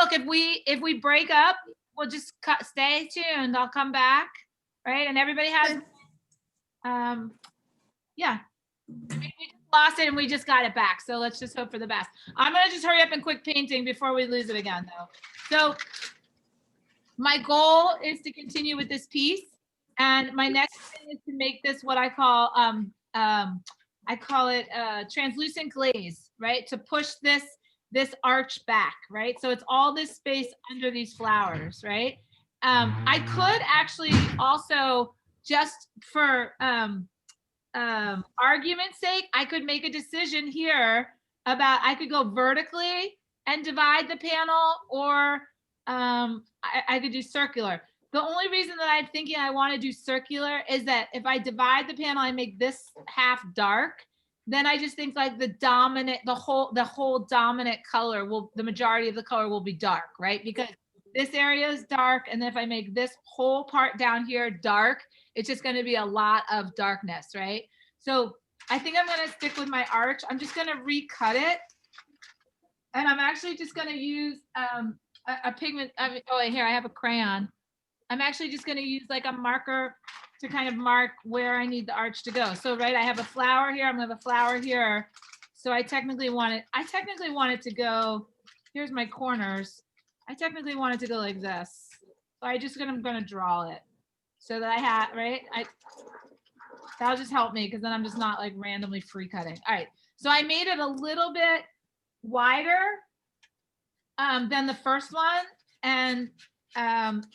look, if we break up, we'll just stay tuned. I'll come back, right? And everybody has, yeah. I mean, we just lost it and we just got it back. So let's just hope for the best. I'm gonna just hurry up and quick painting before we lose it again, though. So my goal is to continue with this piece, and my next thing is to make this what I call it translucent glaze, right? To push this arch back, right? So it's all this space under these flowers, right? I could actually also, just for argument's sake, I could make a decision here about, I could go vertically and divide the panel, or I could do circular. The only reason that I'm thinking I want to do circular is that if I divide the panel, I make this half dark, then I just think like the whole dominant color the majority of the color will be dark, right? Because this area is dark, and then if I make this whole part down here dark, it's just going to be a lot of darkness, right? So I think I'm going to stick with my arch. I'm just going to recut it, and I'm actually just going to use a pigment. Here I have a crayon. I'm actually just going to use like a marker to kind of mark where I need the arch to go. So, right, I have a flower here. I'm going to have a flower here. So I technically want it to go, here's my corners. I technically want it to go like this. So I'm going to draw it so that I have, right? That'll just help me, because then I'm just not like randomly free cutting. All right. So I made it a little bit wider than the first one. And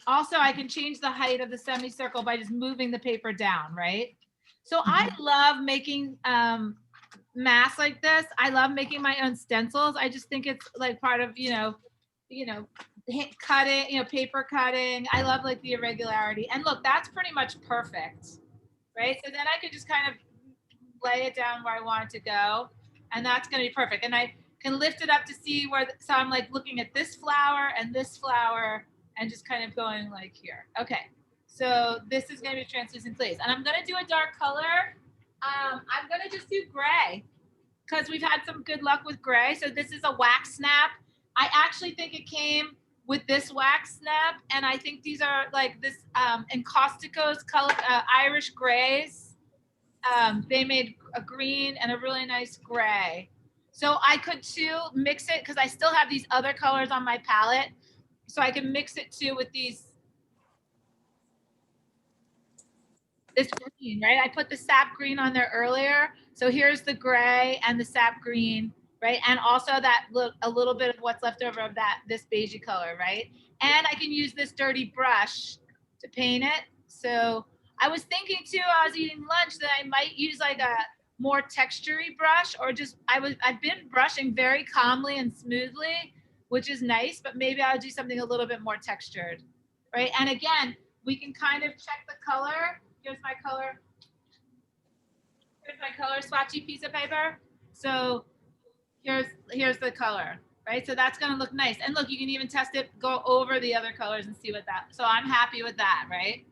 also I can change the height of the semicircle by just moving the paper down, right? So I love making masks like this. I love making my own stencils. I just think it's like part of, cutting, paper cutting. I love like the irregularity. And look, that's pretty much perfect, right? So then I could just kind of lay it down where I want it to go, and that's going to be perfect. And I can lift it up to see where, so I'm like looking at this flower and just kind of going like here. Okay, so this is going to be translucent glaze, and I'm going to do a dark color. I'm going to just do gray, because we've had some good luck with gray. So this is a wax snap. I actually think it came with this wax snap, and I think these are like this Encausticos color, Irish grays. They made a green and a really nice gray. So I could too mix it, because I still have these other colors on my palette. So I can mix it too with this green, right? I put the sap green on there earlier. So here's the gray and the sap green, right? And also a little bit of what's left over of this beigey color, right? And I can use this dirty brush to paint it. So I was thinking too, I was eating lunch, that I might use like a more textury brush, or just, I've been brushing very calmly and smoothly, which is nice, but maybe I'll do something a little bit more textured, right? And again, we can kind of check the color. Here's my color. Here's my color swatchy piece of paper. So here's the color, right? So that's going to look nice. And look, you can even test it, go over the other colors and see what so I'm happy with that, right?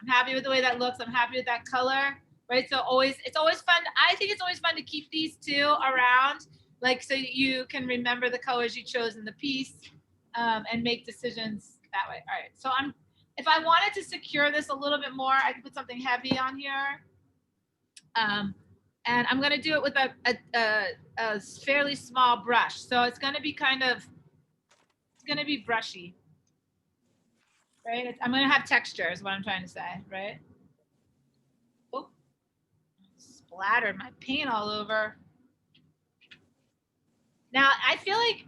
I'm happy with the way that looks. I'm happy with that color, right? So it's always fun. I think it's always fun to keep these two around, like, so you can remember the colors you chose in the piece, and make decisions that way. All right. So if I wanted to secure this a little bit more, I can put something heavy on here. And I'm going to do it with a fairly small brush. So it's going to be brushy, right? I'm going to have texture is what I'm trying to say, right? Oh, splattered my paint all over. Now I feel like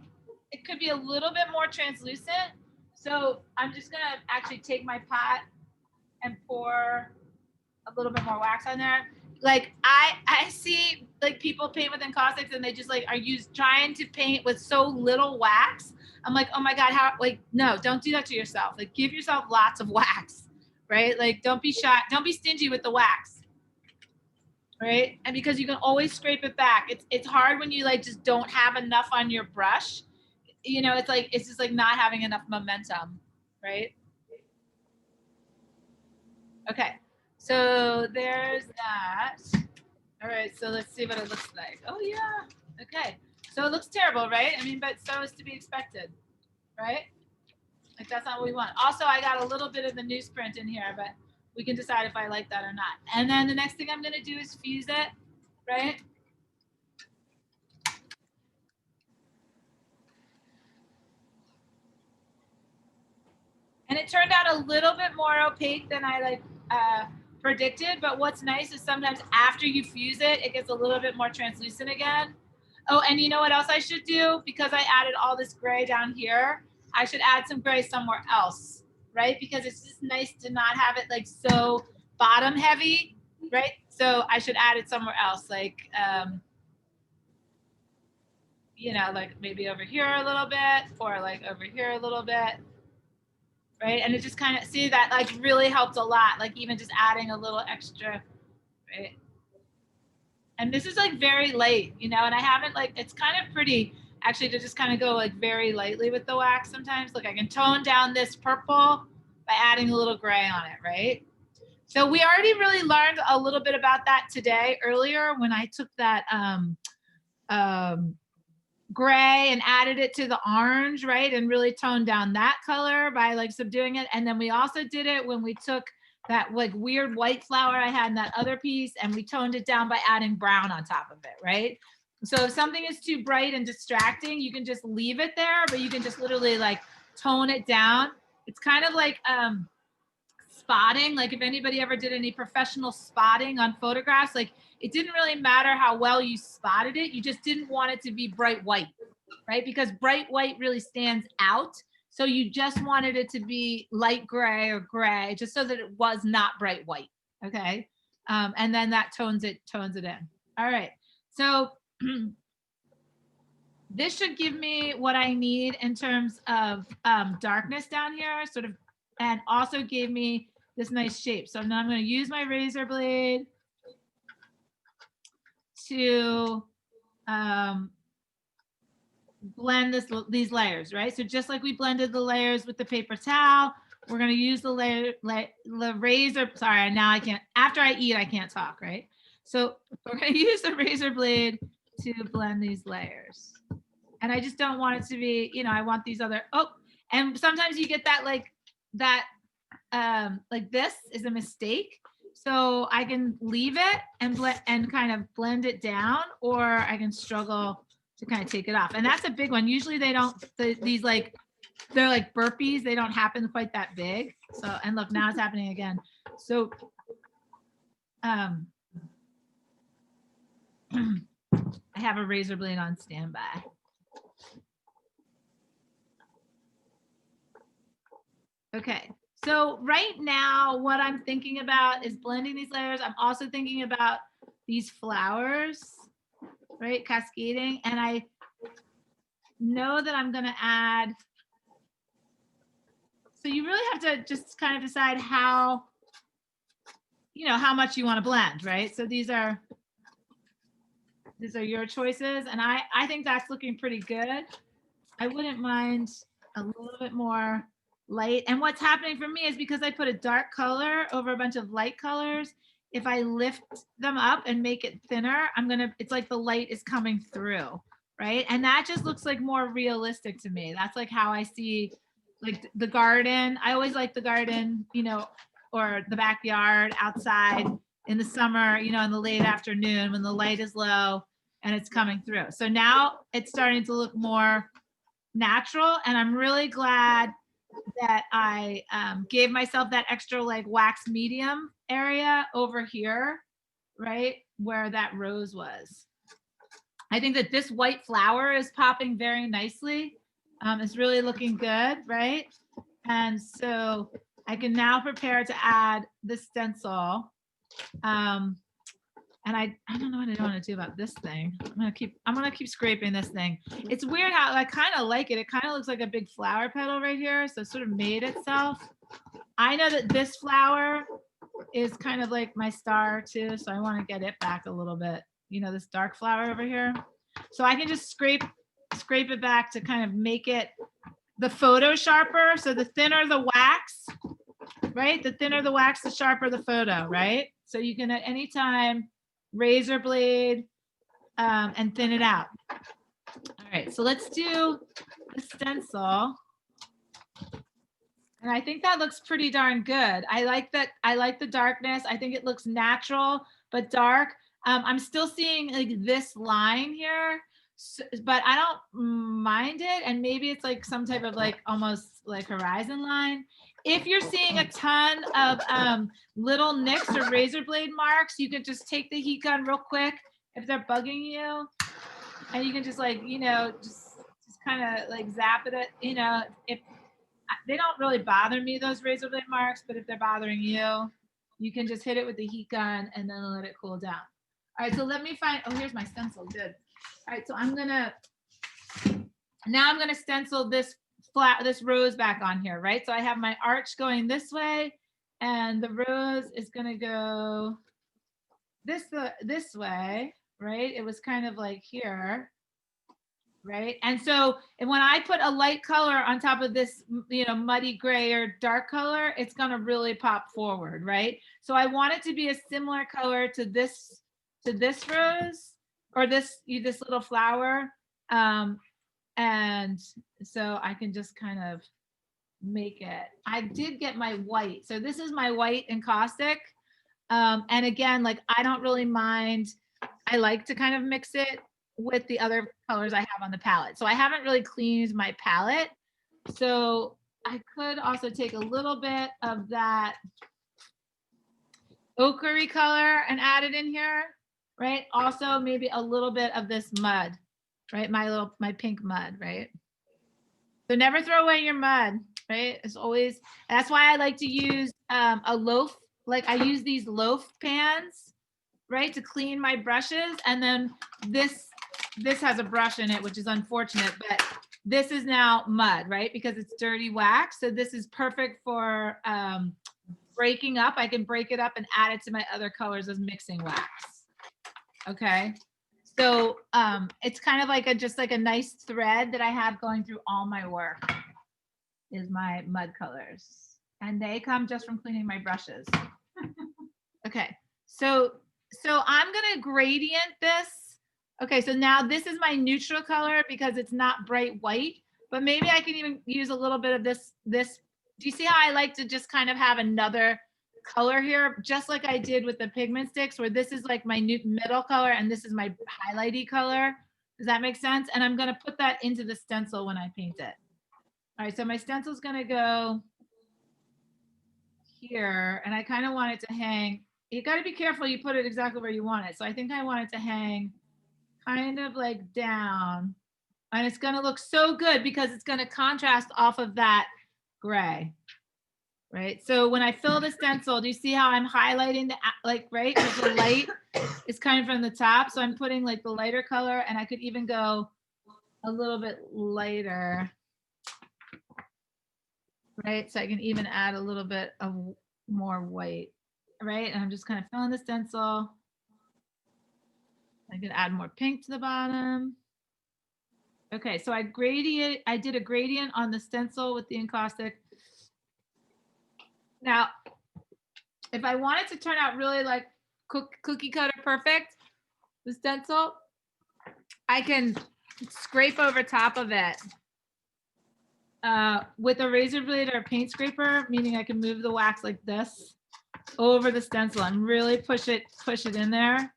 it could be a little bit more translucent. So I'm just going to actually take my pot and pour a little bit more wax on there. Like I see like people paint with encaustics, and they just like trying to paint with so little wax. I'm like, oh my God, no, don't do that to yourself. Like, give yourself lots of wax, right? Like, don't be shy, don't be stingy with the wax, right? And because you can always scrape it back. It's hard when you like just don't have enough on your brush. It's just like not having enough momentum, right? Okay. So there's that. All right, so let's see what it looks like. Oh yeah, okay. So it looks terrible, right? I mean, but so is to be expected, right? Like that's not what we want. Also, I got a little bit of the newsprint in here, but we can decide if I like that or not. And then the next thing I'm gonna do is fuse it, right? And it turned out a little bit more opaque than I predicted, but what's nice is sometimes after you fuse it, it gets a little bit more translucent again. Oh, and you know what else I should do? Because I added all this gray down here, I should add some gray somewhere else, right? Because it's just nice to not have it like so bottom heavy, right? So I should add it somewhere else, like, you know, like maybe over here a little bit, or like over here a little bit, right? And it just kind of, see, that like really helped a lot, like even just adding a little extra, right? And this is like very light, you know, and I haven't like, it's kind of pretty actually to just kind of go like very lightly with the wax sometimes. Look, I can tone down this purple by adding a little gray on it, right? So we already really learned a little bit about that today earlier when I took that gray and added it to the orange, right? And really toned down that color by like subduing it. And then we also did it when we took that like weird white flower I had in that other piece and we toned it down by adding brown on top of it, right? So if something is too bright and distracting, you can just leave it there, but you can just literally like tone it down. It's kind of like spotting. Like if anybody ever did any professional spotting on photographs, like it didn't really matter how well you spotted it. You just didn't want it to be bright white, right? Because bright white really stands out. So you just wanted it to be light gray or gray, just so that it was not bright white. Okay. And then that tones it in. All right. So this should give me what I need in terms of darkness down here, sort of, and also gave me this nice shape. So now I'm going to use my razor blade to blend these layers, right? So just like we blended the layers with the paper towel, we're going to use the razor. Sorry, now I can't. After I eat, I can't talk, right? So we're going to use the razor blade to blend these layers. And I just don't want it to be, you know, I want these other, oh, and sometimes you get that like this is a mistake. So I can leave it and kind of blend it down, or I can struggle to kind of take it off. And that's a big one. Usually they don't, these like, they're like burpees. They don't happen quite that big. So, and look, now it's happening again. So, I have a razor blade on standby. Okay, so right now what I'm thinking about is blending these layers. I'm also thinking about these flowers, right, cascading. And I know that I'm gonna add, so you really have to just kind of decide how, you know, how much you want to blend, right? So these are your choices. And I think that's looking pretty good. I wouldn't mind a little bit more light. And what's happening for me is because I put a dark color over a bunch of light colors, if I lift them up and make it thinner, it's like the light is coming through, right? And that just looks like more realistic to me. That's like how I see like the garden. I always like the garden, you know, or the backyard outside in the summer, you know, in the late afternoon when the light is low and it's coming through. So now it's starting to look more natural, and I'm really glad that I gave myself that extra like wax medium area over here, right where that rose was. I think that this white flower is popping very nicely. It's really looking good, right? And so I can now prepare to add the stencil. And I don't know what I want to do about this thing. I'm gonna keep scraping this thing. It's weird how I kind of like it. It kind of looks like a big flower petal right here. So it sort of made itself. I know that this flower is kind of like my star too. So I want to get it back a little bit. You know, this dark flower over here. So I can just scrape it back to kind of make it the photo sharper. So the thinner the wax, right? The thinner the wax, the sharper the photo, right? So you can at any time razor blade and thin it out. All right, so let's do the stencil. And I think that looks pretty darn good. I like that. I like the darkness. I think it looks natural, but dark. I'm still seeing like this line here, but I don't mind it. And maybe it's like some type of like almost like horizon line. If you're seeing a ton of little nicks or razor blade marks, you can just take the heat gun real quick if they're bugging you, and you can just like, just kind of like zap it, if they don't really bother me, those razor blade marks, but if they're bothering you, you can just hit it with the heat gun and then let it cool down. All right, so let me find, oh, here's my stencil, good. All right, so I'm gonna stencil this rose back on here, right? So I have my arch going this way and the rose is gonna go this way, right? It was kind of like here. Right. And so, and when I put a light color on top of this, muddy gray or dark color, it's going to really pop forward. Right. So I want it to be a similar color to this rose or this little flower. And so I can just kind of make it. I did get my white. So this is my white encaustic. And again, like, I don't really mind. I like to kind of mix it with the other colors I have on the palette. So I haven't really cleaned my palette. So I could also take a little bit of that ochre color and add it in here, right? Also maybe a little bit of this mud, right? My pink mud, right? So never throw away your mud, right? It's always, that's why I like to use a loaf. Like I use these loaf pans, right? To clean my brushes. And then this has a brush in it, which is unfortunate, but this is now mud, right? Because it's dirty wax. So this is perfect for breaking up. I can break it up and add it to my other colors as mixing wax. Okay. So it's kind of like just like a nice thread that I have going through all my work is my mud colors. And they come just from cleaning my brushes. Okay. So I'm going to gradient this. Okay, so now this is my neutral color because it's not bright white, but maybe I can even use a little bit of this. Do you see how I like to just kind of have another color here, just like I did with the pigment sticks, where this is like my middle color and this is my highlighty color. Does that make sense? And I'm going to put that into the stencil when I paint it. All right, so my stencil is going to go here, and I kind of want it to hang. You got to be careful you put it exactly where you want it. So I think I want it to hang kind of like down, and it's going to look so good because it's going to contrast off of that gray, right? So when I fill the stencil, do you see how I'm highlighting right? Because the light is coming from the top. So I'm putting like the lighter color, and I could even go a little bit lighter, right? So I can even add a little bit of more white, right? And I'm just kind of filling the stencil. I can add more pink to the bottom. Okay, so I did a gradient on the stencil with the encaustic. Now, if I want it to turn out really like cookie cutter perfect, the stencil, I can scrape over top of it with a razor blade or a paint scraper, meaning I can move the wax like this over the stencil and really push it in there.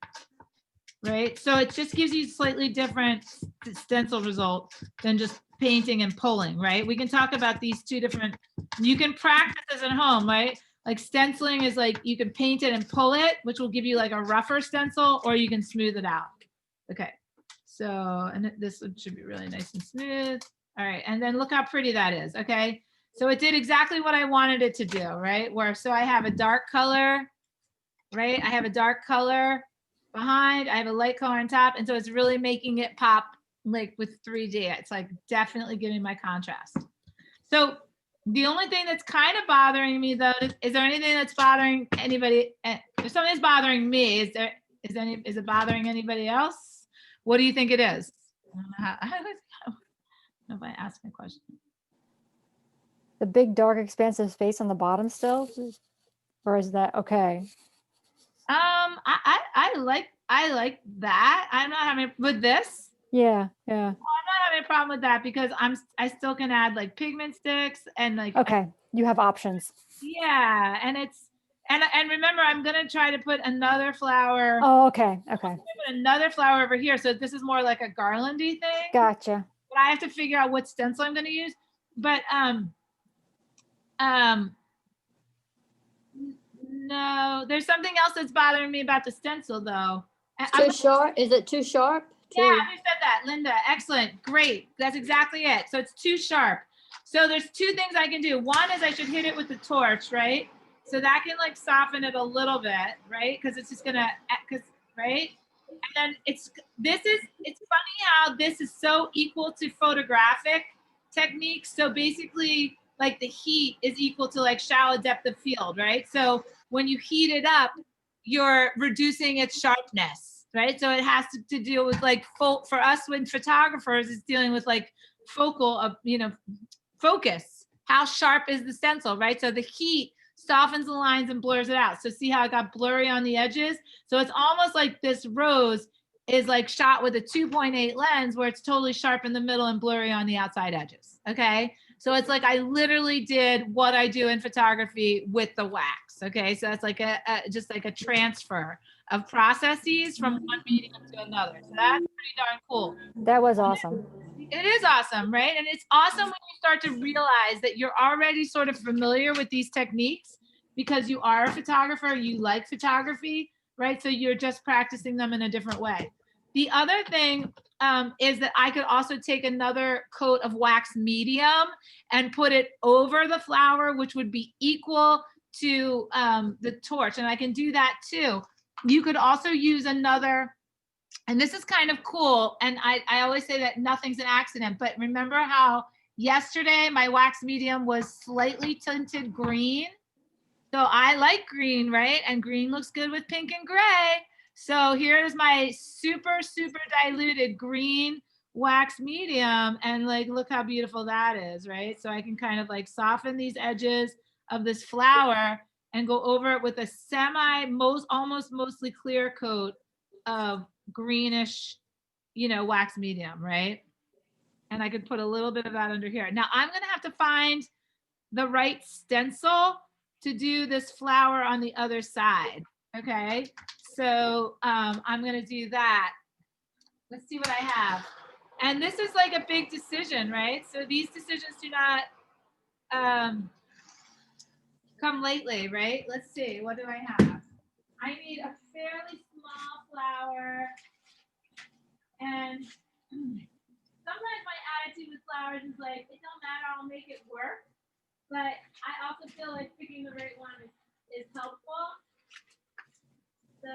Right, so it just gives you slightly different stencil result than just painting and pulling, right? We can talk about these two different, you can practice this at home, right? Like stenciling is like, you can paint it and pull it, which will give you like a rougher stencil, or you can smooth it out. Okay, so, and this one should be really nice and smooth. All right, and then look how pretty that is, okay? So it did exactly what I wanted it to do, right? So I have a dark color, right? I have a dark color behind, I have a light color on top, and so it's really making it pop like with 3D. It's like definitely giving my contrast. So the only thing that's kind of bothering me though, is there anything that's bothering anybody? If something's bothering me, is it bothering anybody else? What do you think it is? I don't know if I asked my question. The big dark expansive space on the bottom still, or is that okay? I like that. I'm not having with this. Yeah. I'm not having a problem with that because I still can add like pigment sticks and like okay. You have options. Yeah, and it's and remember, I'm gonna try to put another flower. Oh, okay. Okay. Put another flower over here, so this is more like a garlandy thing. Gotcha. But I have to figure out what stencil I'm gonna use. But no, there's something else that's bothering me about the stencil though. It's too sharp. Is it too sharp? Yeah, who said that? Linda. Excellent. Great. That's exactly it. So it's too sharp. So there's two things I can do. One is I should hit it with the torch, right? So that can like soften it a little bit, right? Because it's just gonna, right? And then it's funny how this is so equal to photographic techniques. So basically, like the heat is equal to like shallow depth of field, right? So when you heat it up, you're reducing its sharpness, right? So it has to deal with like for us when photographers, it's dealing with like focal of focus. How sharp is the stencil, right? So the heat softens the lines and blurs it out. So see how it got blurry on the edges? So it's almost like this rose is like shot with a 2.8 lens where it's totally sharp in the middle and blurry on the outside edges. Okay. So it's like I literally did what I do in photography with the wax. Okay. So that's like just like a transfer of processes from one medium to another. So that's pretty darn cool. That was awesome. It is awesome, right? And it's awesome when you start to realize that you're already sort of familiar with these techniques because you are a photographer, you like photography, right? So you're just practicing them in a different way. The other thing is that I could also take another coat of wax medium and put it over the flower, which would be equal to the torch. And I can do that too. You could also use another, and this is kind of cool. And I always say that nothing's an accident, but remember how yesterday my wax medium was slightly tinted green? So I like green, right? And green looks good with pink and gray. So here's my super, super diluted green wax medium. And like, look how beautiful that is, right? So I can kind of like soften these edges of this flower and go over it with a almost mostly clear coat of greenish, wax medium, right? And I could put a little bit of that under here. Now I'm gonna have to find the right stencil to do this flower on the other side. Okay, so I'm gonna do that. Let's see what I have. And this is like a big decision, right? So these decisions do not come lately, right? Let's see, what do I have? I need a fairly small flower. And sometimes my attitude with flowers is like, it don't matter, I'll make it work. But I also feel like picking the right one is helpful. So,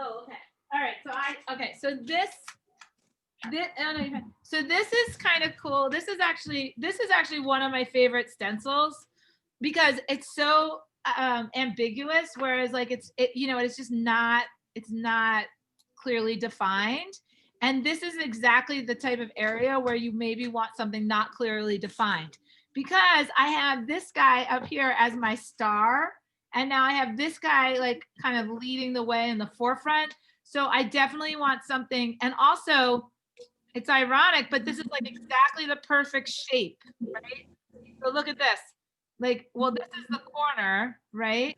okay. All right. So this is kind of cool. This is actually one of my favorite stencils because it's so ambiguous. Whereas like it's just not clearly defined. And this is exactly the type of area where you maybe want something not clearly defined. Because I have this guy up here as my star, and now I have this guy like kind of leading the way in the forefront. So I definitely want something, and also it's ironic, but this is like exactly the perfect shape, right? So look at this. Like, well, this is the corner, right?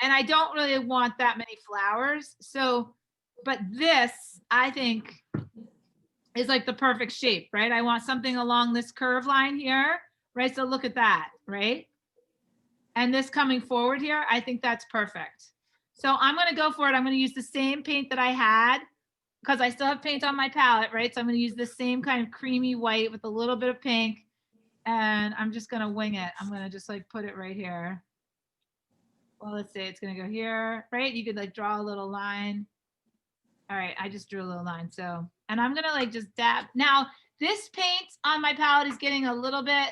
And I don't really want that many flowers. So, but this, I think, is like the perfect shape, right? I want something along this curve line here. Right, so look at that, right? And this coming forward here, I think that's perfect. So I'm gonna go for it. I'm gonna use the same paint that I had because I still have paint on my palette, right? So I'm gonna use the same kind of creamy white with a little bit of pink, and I'm just gonna wing it. I'm gonna just like put it right here. Well, let's say it's gonna go here, right? You could like draw a little line. All right, I just drew a little line. So, and I'm gonna like just dab. Now, this paint on my palette is getting a little bit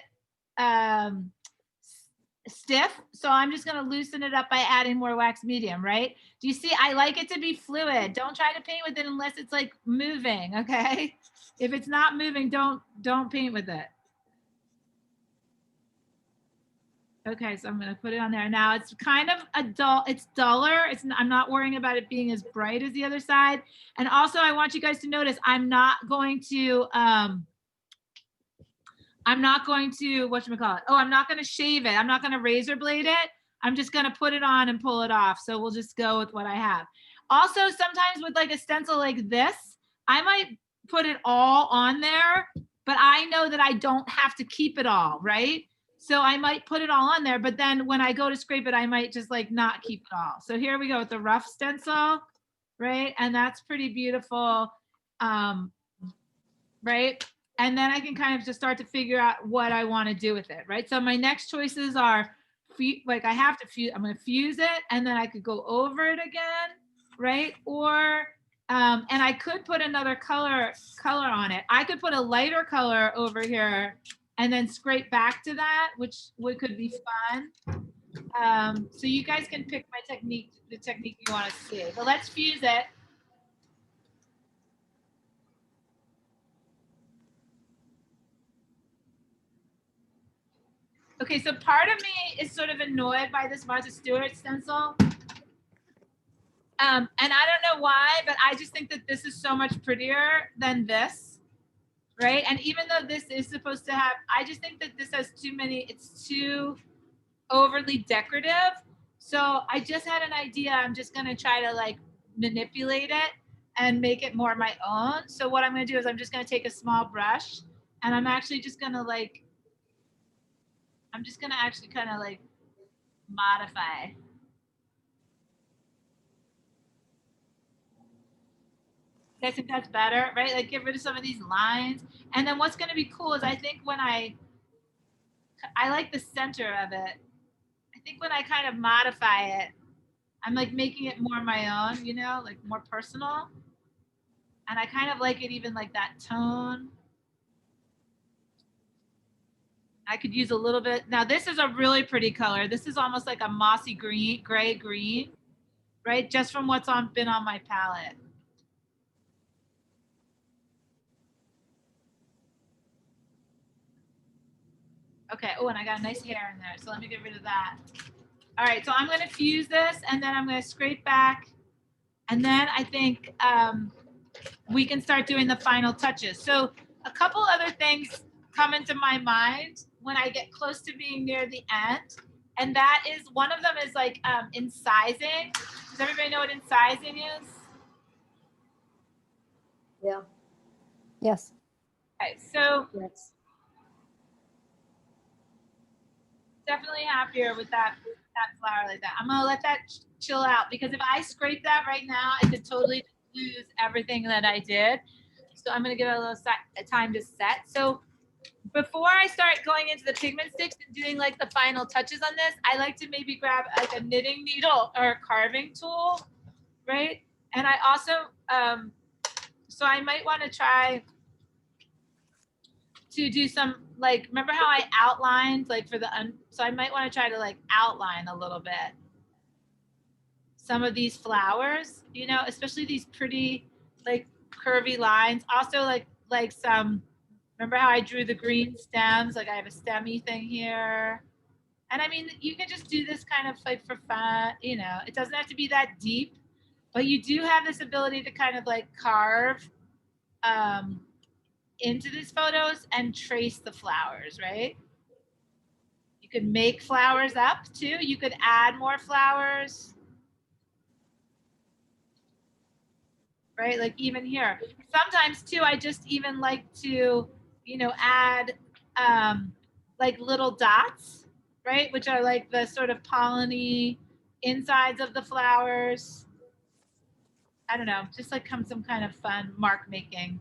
stiff, so I'm just going to loosen it up by adding more wax medium, right? Do you see? I like it to be fluid. Don't try to paint with it unless it's like moving, okay? If it's not moving, don't paint with it. Okay, so I'm going to put it on there. Now it's kind of it's duller. I'm not worrying about it being as bright as the other side. And also I want you guys to notice I'm not going to I'm not going to, whatchamacallit? Oh, I'm not going to shave it. I'm not going to razor blade it. I'm just going to put it on and pull it off. So we'll just go with what I have. Also, sometimes with like a stencil like this, I might put it all on there, but I know that I don't have to keep it all, right? So I might put it all on there, but then when I go to scrape it, I might just like not keep it all. So here we go with the rough stencil, right? And that's pretty beautiful, right? And then I can kind of just start to figure out what I want to do with it, right? So my next choices are, like I have to fuse, I'm going to fuse it, and then I could go over it again, right? Or, and I could put another color on it. I could put a lighter color over here and then scrape back to that, which could be fun. So you guys can pick my technique, the technique you want to see. But let's fuse it. Okay, so part of me is sort of annoyed by this Martha Stewart stencil. And I don't know why, but I just think that this is so much prettier than this, right? And even though this is supposed to have, I just think that this has too many, it's too overly decorative. So I just had an idea. I'm just gonna try to like manipulate it and make it more my own. So what I'm gonna do is I'm just gonna take a small brush and I'm actually just gonna like, I'm just gonna actually kind of like modify. I think that's better, right? Like get rid of some of these lines. And then what's going to be cool is I think when I like the center of it. I think when I kind of modify it, I'm like making it more my own, you know, like more personal. And I kind of like it even like that tone. I could use a little bit. Now this is a really pretty color. This is almost like a mossy green, gray green, right? Just from what's been on my palette. Okay, oh, and I got a nice hair in there, so let me get rid of that. All right, so I'm gonna fuse this and then I'm gonna scrape back. And then I think we can start doing the final touches. So a couple other things come into my mind when I get close to being near the end. And that is, one of them is like incising. Does everybody know what incising is? Yeah. Yes. Okay, so Yes. definitely happier with that flower like that. I'm gonna let that chill out because if I scrape that right now, I could totally lose everything that I did. So I'm gonna give it a little time to set. So before I start going into the pigment sticks and doing like the final touches on this, I like to maybe grab like a knitting needle or a carving tool, right? And I also, so I might want to try to do some, like, remember how I outlined like for the, so I might want to try to like outline a little bit some of these flowers, you know, especially these pretty like curvy lines. Also like some, remember how I drew the green stems? Like I have a stemmy thing here. And I mean, you can just do this kind of like for fun, you know, it doesn't have to be that deep, but you do have this ability to kind of like carve into these photos and trace the flowers, right? You could make flowers up too. You could add more flowers, right? Like even here. Sometimes too, I just even like to, you know, add like little dots, right? Which are like the sort of pollen-y insides of the flowers. I don't know, just like some kind of fun mark making.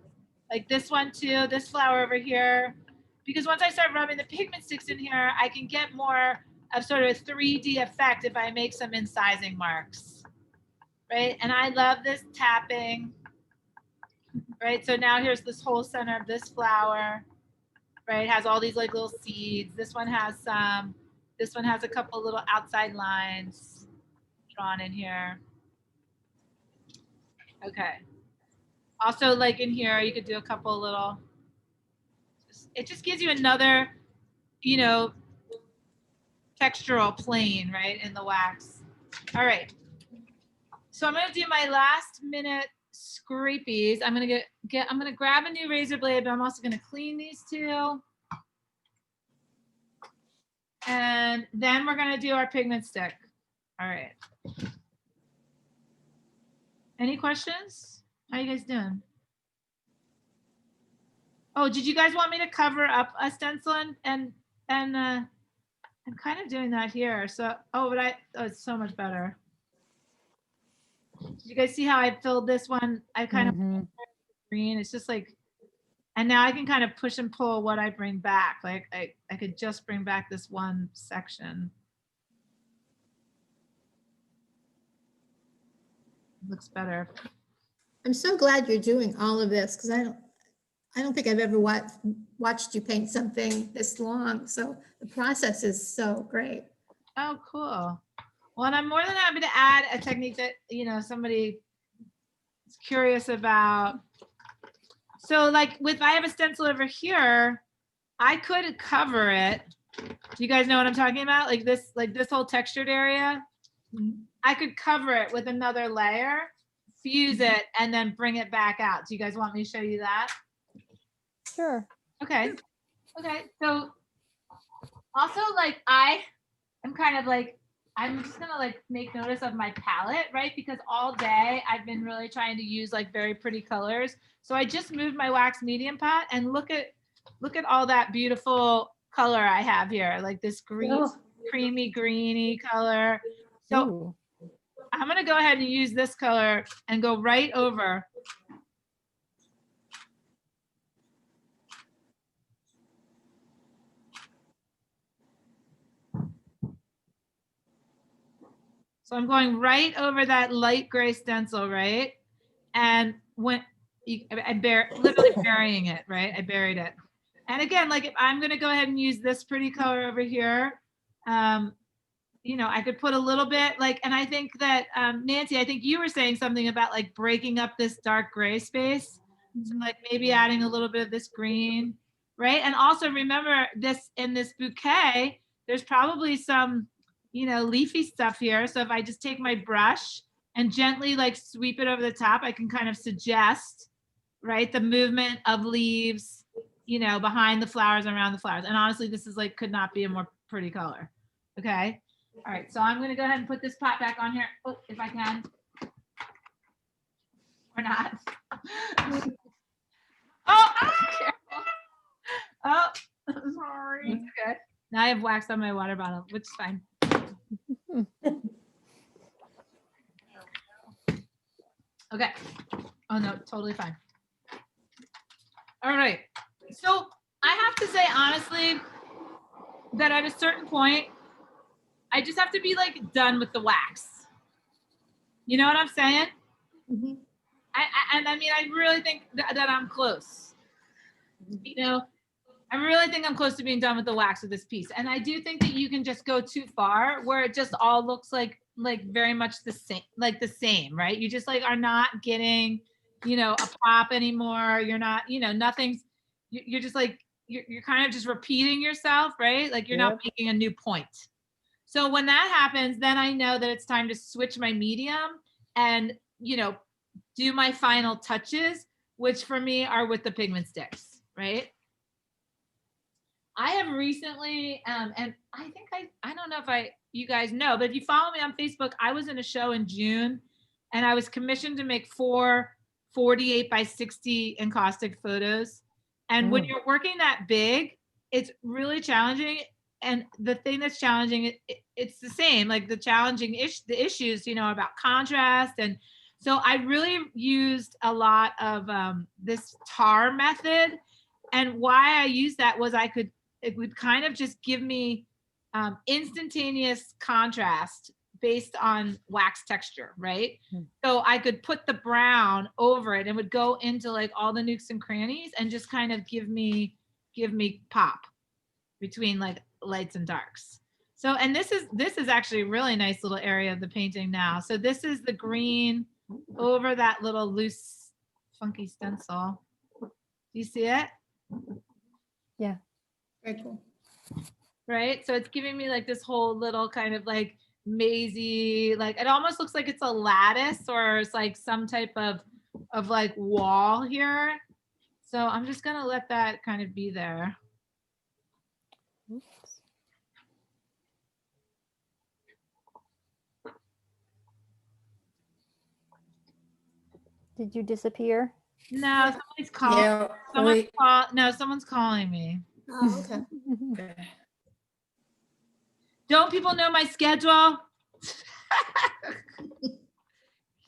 Like this one too, this flower over here. Because once I start rubbing the pigment sticks in here, I can get more of sort of a 3D effect if I make some incising marks, right? And I love this tapping, right? So now here's this whole center of this flower, right? It has all these like little seeds. This one has some, this one has a couple little outside lines drawn in here. Okay. Also, like in here, you could do a couple little, it just gives you another, you know, textural plane, right, in the wax. All right. So I'm going to do my last minute scrapies. I'm going to I'm going to grab a new razor blade, but I'm also going to clean these two. And then we're gonna do our pigment stick. All right. Any questions? How you guys doing? Oh, did you guys want me to cover up a stencil and I'm kind of doing that here. So, oh, it's so much better. Did you guys see how I filled this one? I kind of green. It's just like, and now I can kind of push and pull what I bring back. Like I could just bring back this one section. Looks better. I'm so glad you're doing all of this because I don't think I've ever watched you paint something this long. So the process is so great. Oh, cool. Well, and I'm more than happy to add a technique that, somebody is curious about. So like I have a stencil over here, I could cover it. Do you guys know what I'm talking about? Like this whole textured area. I could cover it with another layer, fuse it, and then bring it back out. Do you guys want me to show you that? Sure. Okay. Okay. So also like I'm kind of like, I'm just gonna like make notice of my palette, right? Because all day I've been really trying to use like very pretty colors. So I just moved my wax medium pot and look at all that beautiful color I have here, like this green, Oh. creamy greeny color. So Ooh. I'm gonna go ahead and use this color and go right over. So I'm going right over that light gray stencil, right? And literally burying it, right? I buried it. And again, like if I'm gonna go ahead and use this pretty color over here, I could put a little bit like, and I think that Nancy, I think you were saying something about like breaking up this dark gray space. So like maybe adding a little bit of this green, right? And also remember this in this bouquet, there's probably some, leafy stuff here. So if I just take my brush and gently like sweep it over the top, I can kind of suggest, right, the movement of leaves, behind the flowers and around the flowers. And honestly, this is like, could not be a more pretty color. Okay. All right. So I'm going to go ahead and put this pot back on here. Oh, if I can. Or not. Oh, careful. Oh, sorry. It's okay. Now I have wax on my water bottle, which is fine. Okay. Oh no, totally fine. All right. So I have to say honestly that at a certain point, I just have to be like done with the wax. You know what I'm saying? Mm-hmm. I mean, I really think that I'm close. I really think I'm close to being done with the wax of this piece. And I do think that you can just go too far where it just all looks like very much the same, right? You just like are not getting, a pop anymore. You're not, nothing's, you're just like, you're kind of just repeating yourself, right? Like you're not making a new point. So when that happens, then I know that it's time to switch my medium and, do my final touches, which for me are with the pigment sticks, right? I have recently, and I think I don't know if you guys know, but if you follow me on Facebook, I was in a show in June and I was commissioned to make 4 48 by 60 encaustic photos. And when you're working that big, it's really challenging. And the thing that's challenging, it's the same, like the challenging the issues, about contrast. And so I really used a lot of this tar method. And why I used that was it would kind of just give me instantaneous contrast based on wax texture, right? So I could put the brown over it and would go into like all the nooks and crannies and just kind of give me pop between like lights and darks. So, and this is actually a really nice little area of the painting now. So this is the green over that little loose, funky stencil. Do you see it? Yeah. Very cool. Right? So it's giving me like this whole little kind of like mazy, like it almost looks like it's a lattice or it's like some type of like wall here. So I'm just gonna let that kind of be there. Oops. Did you disappear? No, somebody's calling. Yeah, wait. No, someone's calling me. Oh, okay. Okay. Don't people know my schedule?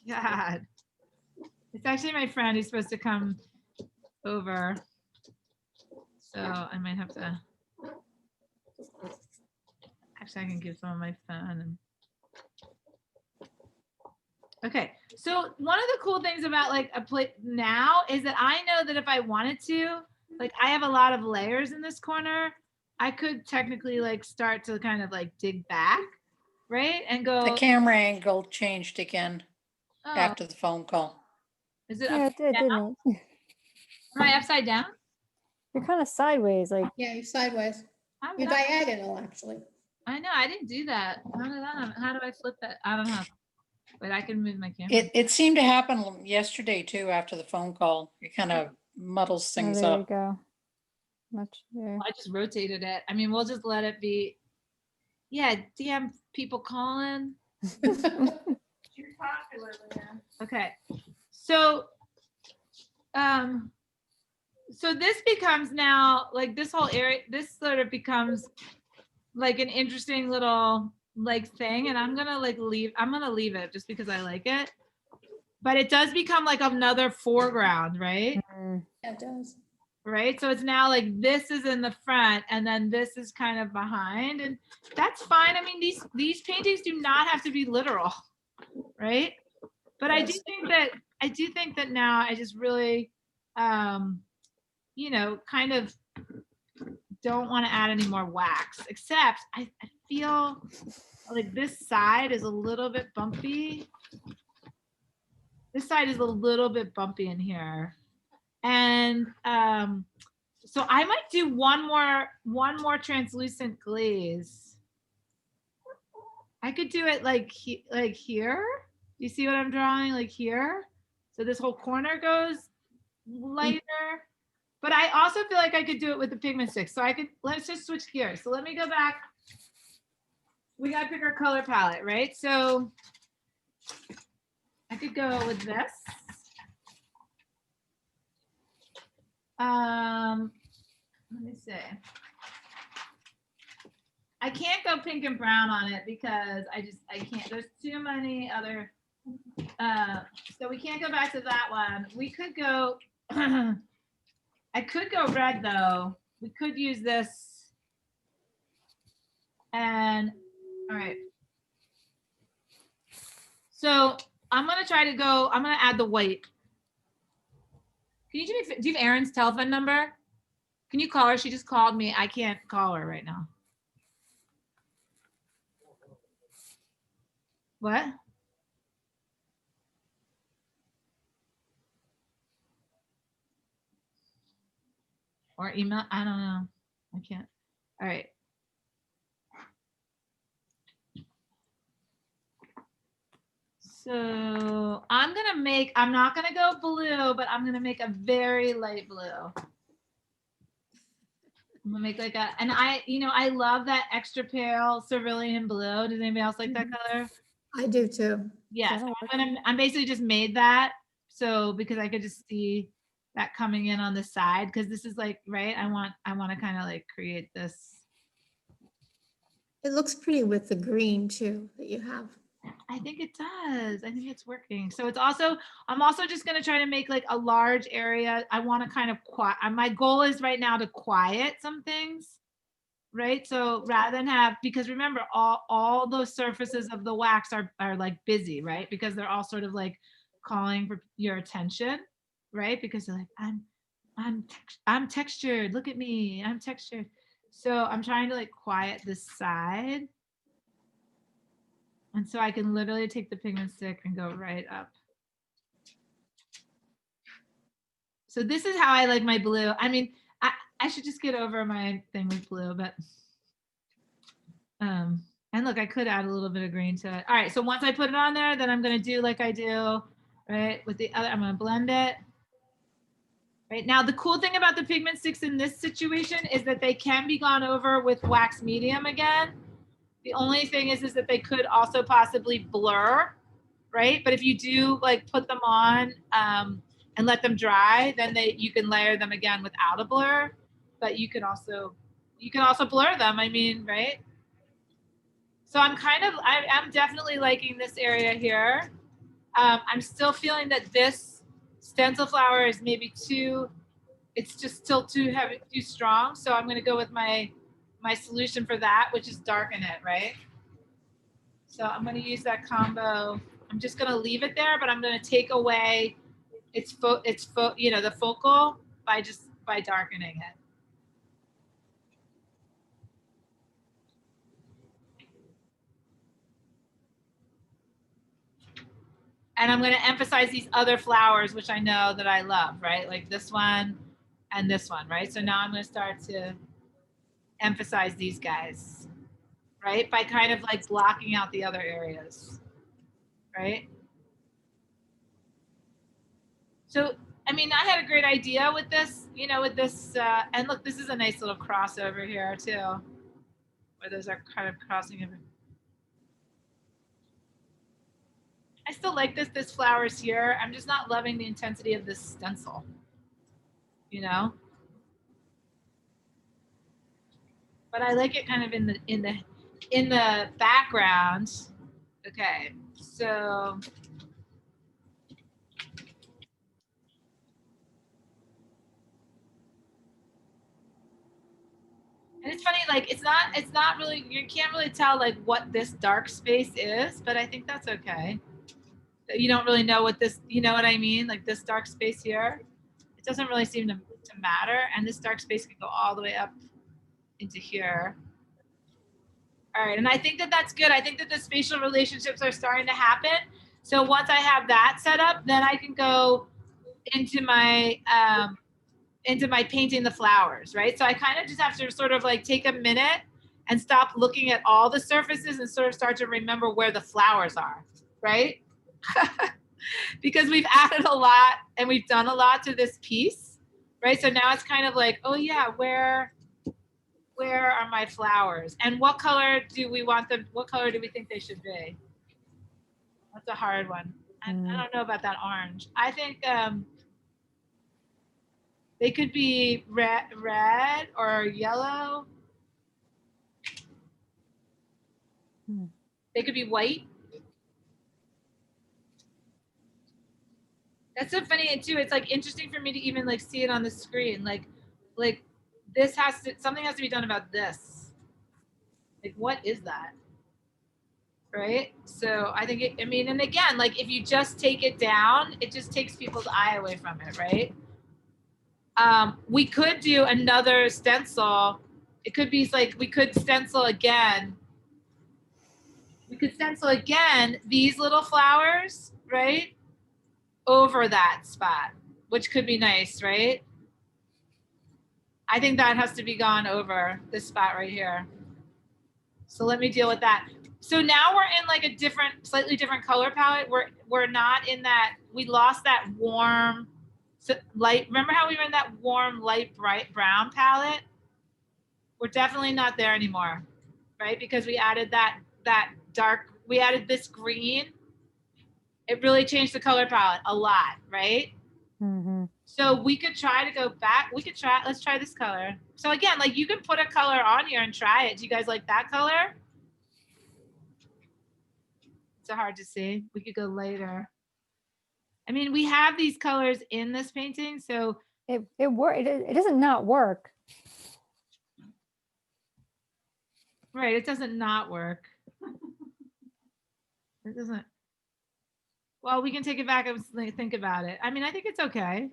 God. It's actually my friend who's supposed to come over. So I might have to. Actually, I can give some of my phone. Okay. So one of the cool things about like a plate now is that I know that if I wanted to, like I have a lot of layers in this corner. I could technically like start to kind of like dig back, right? And go. The camera angle changed again Oh, after the phone call. is it Yeah, it did, down? didn't it? Am I upside down? You're kind of sideways, like Yeah, you're sideways. How You're did I, diagonal, actually. I know, I didn't do that. How do I flip that? I don't know. Wait, I can move my camera. It seemed to happen yesterday too, after the phone call. It kind of muddles oh, things there you up. go. Much there. I just rotated it. I mean, we'll just let it be. Yeah, damn people calling. You're popular, Leanne. Okay. So this becomes now like this whole area, this sort of becomes like an interesting little like thing. And I'm gonna leave it just because I like it. But it does become like another foreground, right? Mm, Yeah, it does. Right? So it's now like this is in the front and then this is kind of behind, and that's fine. I mean, these paintings do not have to be literal, right? But I do think that now I just really you know, kind of don't want to add any more wax, except I feel like this side is a little bit bumpy. This side is a little bit bumpy in here. And so I might do one more translucent glaze. I could do it like here. You see what I'm drawing? Like here. So this whole corner goes lighter. But I also feel like I could do it with the pigment stick. So let's just switch gears. So let me go back. We got to pick our color palette, right? So I could go with this. Let me see. I can't go pink and brown on it because I can't. There's too many other. So we can't go back to that one. We could go. I could go red though. We could use this. And all right. So I'm gonna try to go. I'm gonna add the white. Can you do you have Erin's telephone number? Can you call her? She just called me. I can't call her right now. What? Or email? I don't know. I can't. All right. So I'm not gonna go blue, but I'm gonna make a very light blue. I'm gonna make like and I love that extra pale cerulean blue. Does anybody else like that color? I do too. Yes, That'll I'm basically just made that. So because I could just see that coming in on the side, because this is like, right, I want to kind of like create this. It looks pretty with the green too that you have. I think it does. I think it's working. So I'm also just going to try to make like a large area. I want to kind of my goal is right now to quiet some things, right? So rather than because remember all those surfaces of the wax are like busy, right? Because they're all sort of like calling for your attention, right? Because they're like, I'm textured. Look at me. I'm textured. So I'm trying to like quiet this side. And so I can literally take the pigment stick and go right up. So this is how I like my blue. I mean, I should just get over my thing with blue, but and look, I could add a little bit of green to it. All right, so once I put it on there, then I'm gonna do like I do, right? With the other, I'm gonna blend it. Right now, the cool thing about the pigment sticks in this situation is that they can be gone over with wax medium again. The only thing is that they could also possibly blur, right? But if you do like put them on and let them dry, then you can layer them again without a blur, but you can also blur them, I mean, right? So I'm definitely liking this area here. I'm still feeling that this stencil flower is maybe it's just still too heavy, too strong. So I'm gonna go with my solution for that, which is darken it, right? So I'm gonna use that combo. I'm just gonna leave it there, but I'm gonna take away the focal by darkening it. And I'm going to emphasize these other flowers, which I know that I love, right? Like this one and this one, right? So now I'm going to start to emphasize these guys, right? By kind of like blocking out the other areas, right? So, I mean, I had a great idea with this, and look, this is a nice little crossover here too, where those are kind of crossing over. I still like this flowers here. I'm just not loving the intensity of this stencil, but I like it kind of in the background. Okay, so and it's funny, like it's not really, you can't really tell like what this dark space is, but I think that's okay. You don't really know what this, you know what I mean? Like this dark space here, it doesn't really seem to matter, and this dark space can go all the way up into here. All right, and I think that that's good. I think that the spatial relationships are starting to happen. So once I have that set up, then I can go into my painting the flowers, right? So I kind of just have to sort of like take a minute and stop looking at all the surfaces and sort of start to remember where the flowers are, right? Because we've added a lot and we've done a lot to this piece, right? So now it's kind of like, oh yeah, where are my flowers? And what color do we want them? What color do we think they should be? That's a hard one. I don't know about that orange. I think they could be red or yellow. They could be white. That's so funny too. It's like interesting for me to even like see it on the screen. Like this something has to be done about this. Like what is that? Right? So I think and again, like if you just take it down, it just takes people's eye away from it, right? We could do another stencil. It could be like we could stencil again. We could stencil again these little flowers, right? Over that spot, which could be nice, right? I think that has to be gone over this spot right here. So let me deal with that. So now we're in like a slightly different color palette. We're not in that, we lost that warm, light. Remember how we were in that warm, light, bright brown palette? We're definitely not there anymore, right? Because we added that dark, we added this green. It really changed the color palette a lot, right? Mm-hmm. So we could try to go back. Let's try this color. So again, like you can put a color on here and try it. Do you guys like that color? It's hard to see. We could go later. I mean, we have these colors in this painting, so It doesn't not work. right, it doesn't not work. It doesn't. Well, we can take it back and think about it. I mean, I think it's okay.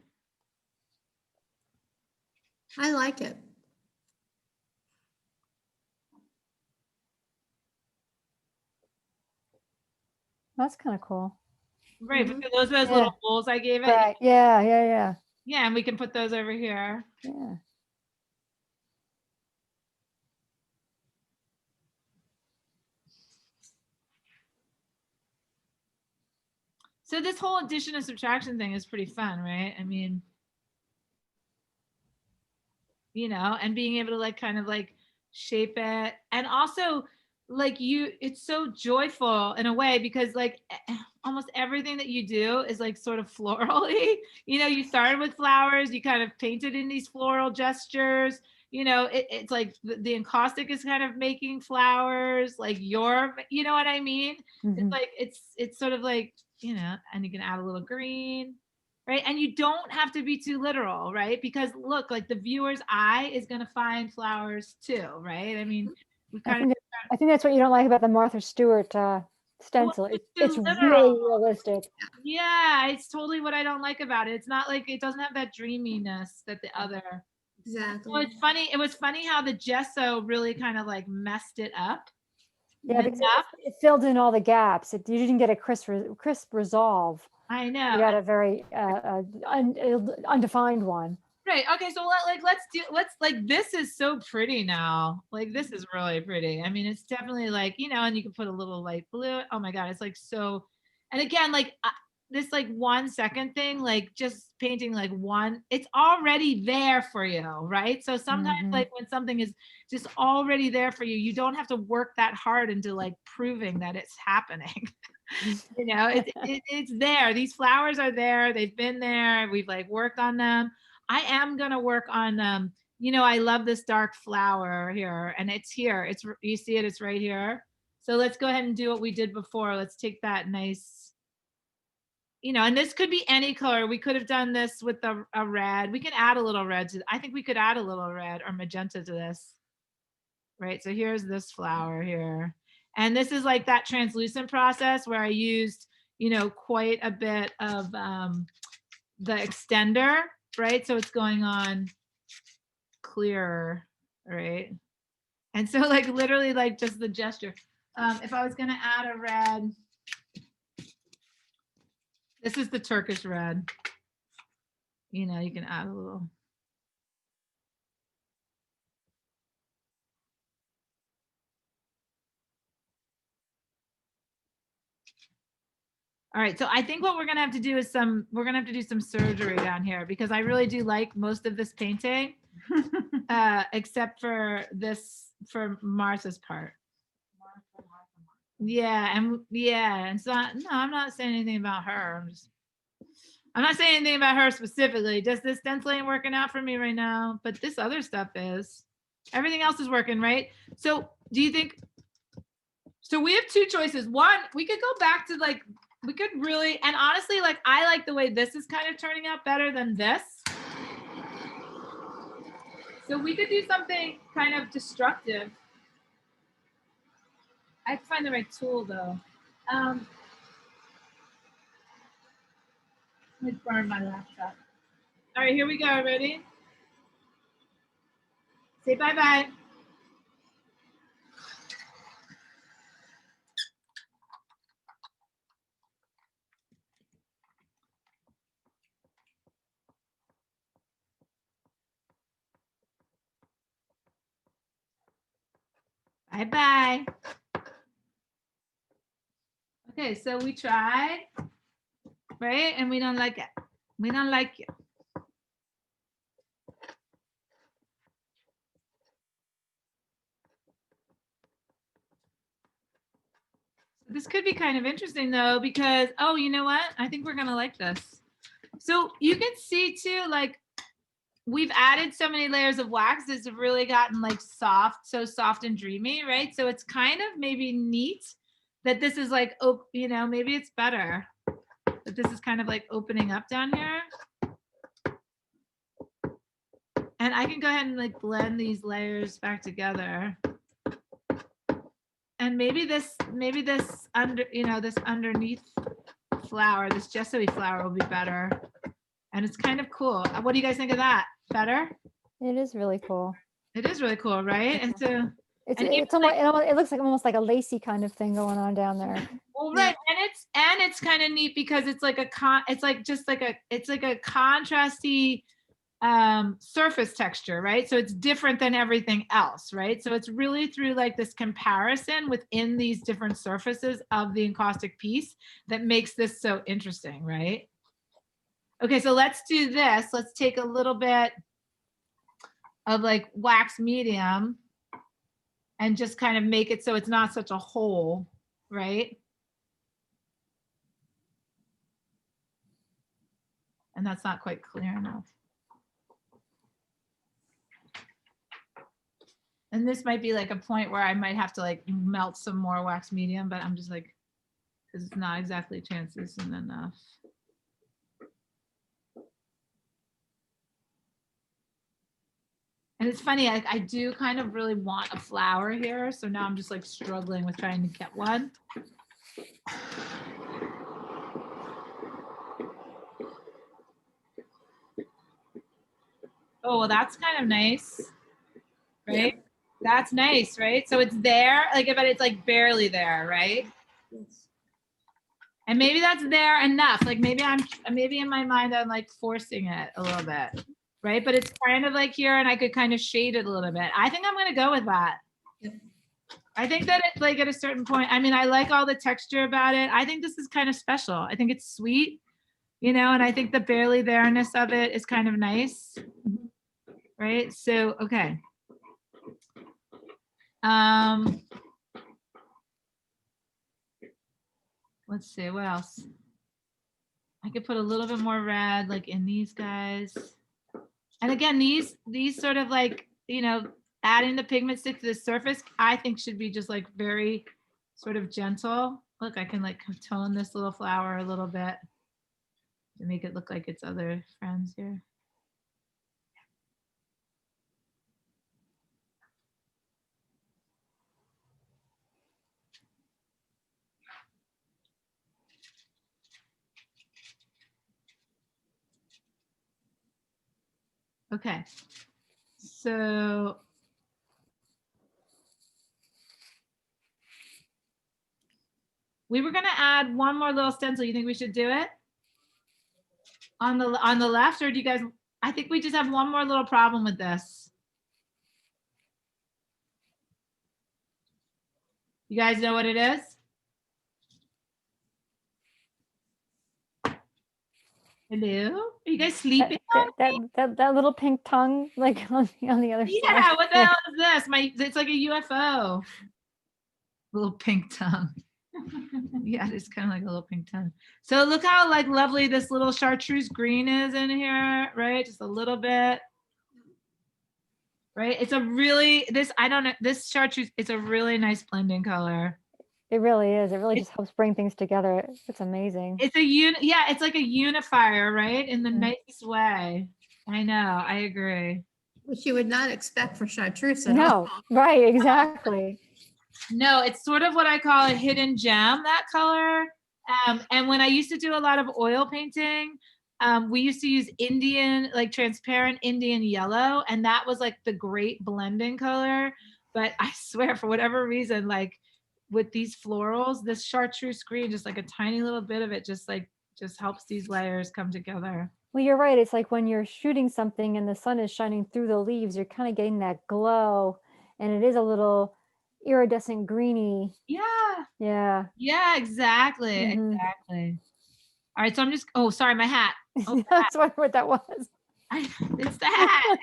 I like it. That's kind of cool. Right, but those are those little bowls I gave it. Right. Yeah. Yeah, and we can put those over here. Yeah. So this whole addition and subtraction thing is pretty fun, right? I mean, and being able to like kind of like shape it. And also like it's so joyful in a way because like almost everything that you do is like sort of florally. You started with flowers, you kind of painted in these floral gestures. It's like the encaustic is kind of making flowers, like you know what I mean? It's Mhm. like it's sort of like, and you can add a little green, right? And you don't have to be too literal, right? Because look, like the viewer's eye is going to find flowers too, right? I mean, we I kind of think I think that's what you don't like about the Martha Stewart stencil. it's It's too really literal. realistic. Yeah, it's totally what I don't like about it. It's not like it doesn't have that dreaminess that the other. Well, Exactly. it's funny. It was funny how the gesso really kind of like messed it up. Yeah, because Enough. it filled in all the gaps. You didn't get a crisp resolve. I know. You got a very undefined one. Right. Okay. So let's like, this is so pretty now. Like, this is really pretty. I mean, it's definitely like, and you can put a little light blue. Oh my God. It's like so, and again, like this like 1 second thing, like just painting like one, it's already there for you. Right. So sometimes Mhm. like when something is just already there for you, you don't have to work that hard into like proving that it's happening. It's there. These flowers are there. They've been there. We've like worked on them. I am gonna work on I love this dark flower here, and it's here. You see it, it's right here. So let's go ahead and do what we did before. Let's take that nice, and this could be any color. We could have done this with a red. We can add a little red I think we could add a little red or magenta to this. Right. So here's this flower here. And this is like that translucent process where I used, quite a bit of the extender, right? So it's going on clearer, right? And so like literally like just the gesture. If I was gonna add a red, this is the Turkish red. You can add a little. All right, so I think what we're gonna have to do is do some surgery down here because I really do like most of this painting, except for for Martha's part. Yeah, and so no, I'm not saying anything about her. I'm not saying anything about her specifically. Just this stencil ain't working out for me right now, but this other stuff is. Everything else is working, right? So do you think? So we have two choices. One, we could go back to like. We could really, and honestly, like I like the way this is kind of turning out better than this. So we could do something kind of destructive. I have to find the right tool though. Let me burn my laptop. All right, here we go. Ready? Say bye-bye. Bye-bye. Okay, so we tried, right? And we don't like it. We don't like it. This could be kind of interesting though, because, oh, you know what? I think we're gonna like this. So you can see too, like we've added so many layers of wax, it's really gotten like so soft and dreamy, right? So it's kind of maybe neat that this is like, oh, maybe it's better that this is kind of like opening up down here. And I can go ahead and like blend these layers back together. And maybe this this underneath flower, this gesso-y flower will be better. And it's kind of cool. What do you guys think of that? Better? It is really cool. It is really cool, right? And so It's almost, it looks like almost like a lacy kind of thing going on down there. well, right, and it's kind of neat because it's like it's like a contrasty surface texture, right? So it's different than everything else, right? So it's really through like this comparison within these different surfaces of the encaustic piece that makes this so interesting, right? Okay, so let's do this. Let's take a little bit of like wax medium. and just kind of make it so it's not such a hole, right? And that's not quite clear enough. And this might be like a point where I might have to like melt some more wax medium, but I'm just like, because it's not exactly translucent enough. And it's funny, I do kind of really want a flower here. So now I'm just like struggling with trying to get one. Oh, well, that's kind of nice, right? That's nice, right? So it's there, like, but it's like barely there, right? And maybe that's there enough. Like maybe in my mind, I'm like forcing it a little bit, right? But it's kind of like here and I could kind of shade it a little bit. I think I'm going to go with that. Yep. I think that it's like at a certain point, I mean, I like all the texture about it. I think this is kind of special. I think it's sweet, you know, and I think the barely there-ness of it is kind of nice, right? So, okay. Let's see, what else? I could put a little bit more red like in these guys. And again, these sort of like, you know, adding the pigment stick to the surface, I think should be just like very sort of gentle. Look, I can like tone this little flower a little bit to make it look like its other friends here. Okay, so we were gonna add one more little stencil. You think we should do it? On the left, or do you guys, I think we just have one more little problem with this. You guys know what it is? Hello? Are you guys sleeping? That little pink tongue, like on the other side. Yeah, what the hell is this? It's like a UFO. Little pink tongue. Yeah, it's kind of like a little pink tongue. So look how like lovely this little chartreuse green is in here, right? Just a little bit. Right? It's a really, this chartreuse, it's a really nice blending color. It really is. It really just helps bring things together. It's amazing. It's it's like a unifier, right? In the nicest way. I know, I agree. Which you would not expect for chartreuse at all. No, right, exactly. No, it's sort of what I call a hidden gem, that color. And when I used to do a lot of oil painting, we used to use like transparent Indian yellow, and that was like the great blending color. But I swear, for whatever reason, like with these florals, this chartreuse green, just like a tiny little bit of it, just helps these layers come together. Well, you're right. It's like when you're shooting something and the sun is shining through the leaves, you're kind of getting that glow, and it is a little iridescent greeny. Yeah, exactly. Exactly. All right, so I'm just, oh, sorry, my hat. Oh, That's what that was. It's the hat.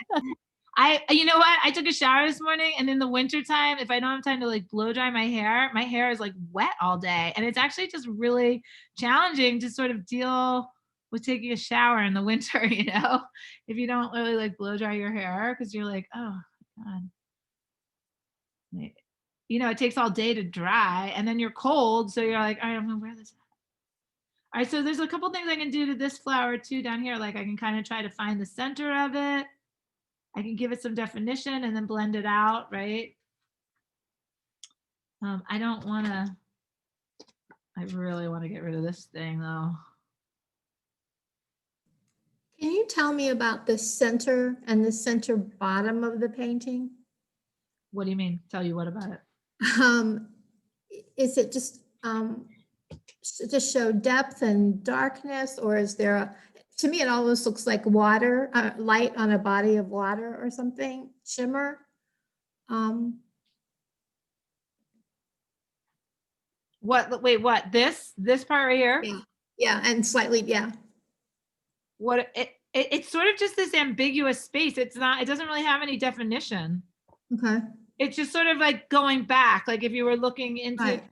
You know what? I took a shower this morning, and in the wintertime, if I don't have time to like blow dry my hair is like wet all day. And it's actually just really challenging to sort of deal with taking a shower in the winter, you know, if you don't really like blow dry your hair, because you're like, oh God. You know, it takes all day to dry, and then you're cold. So you're like, all right, I'm gonna wear this. All right, so there's a couple things I can do to this flower too down here. Like I can kind of try to find the center of it. I can give it some definition and then blend it out, right? I don't want to, I really want to get rid of this thing though. Can you tell me about the center and the center bottom of the painting? What do you mean? Tell you what about it? Is it just to show depth and darkness, or is there to me, it almost looks like water, light on a body of water or something, shimmer. Wait, what? This part right here? Yeah, and slightly, yeah. What it's sort of just this ambiguous space. It doesn't really have any definition. Okay. it's just sort of like going back, like if you were looking into, Right.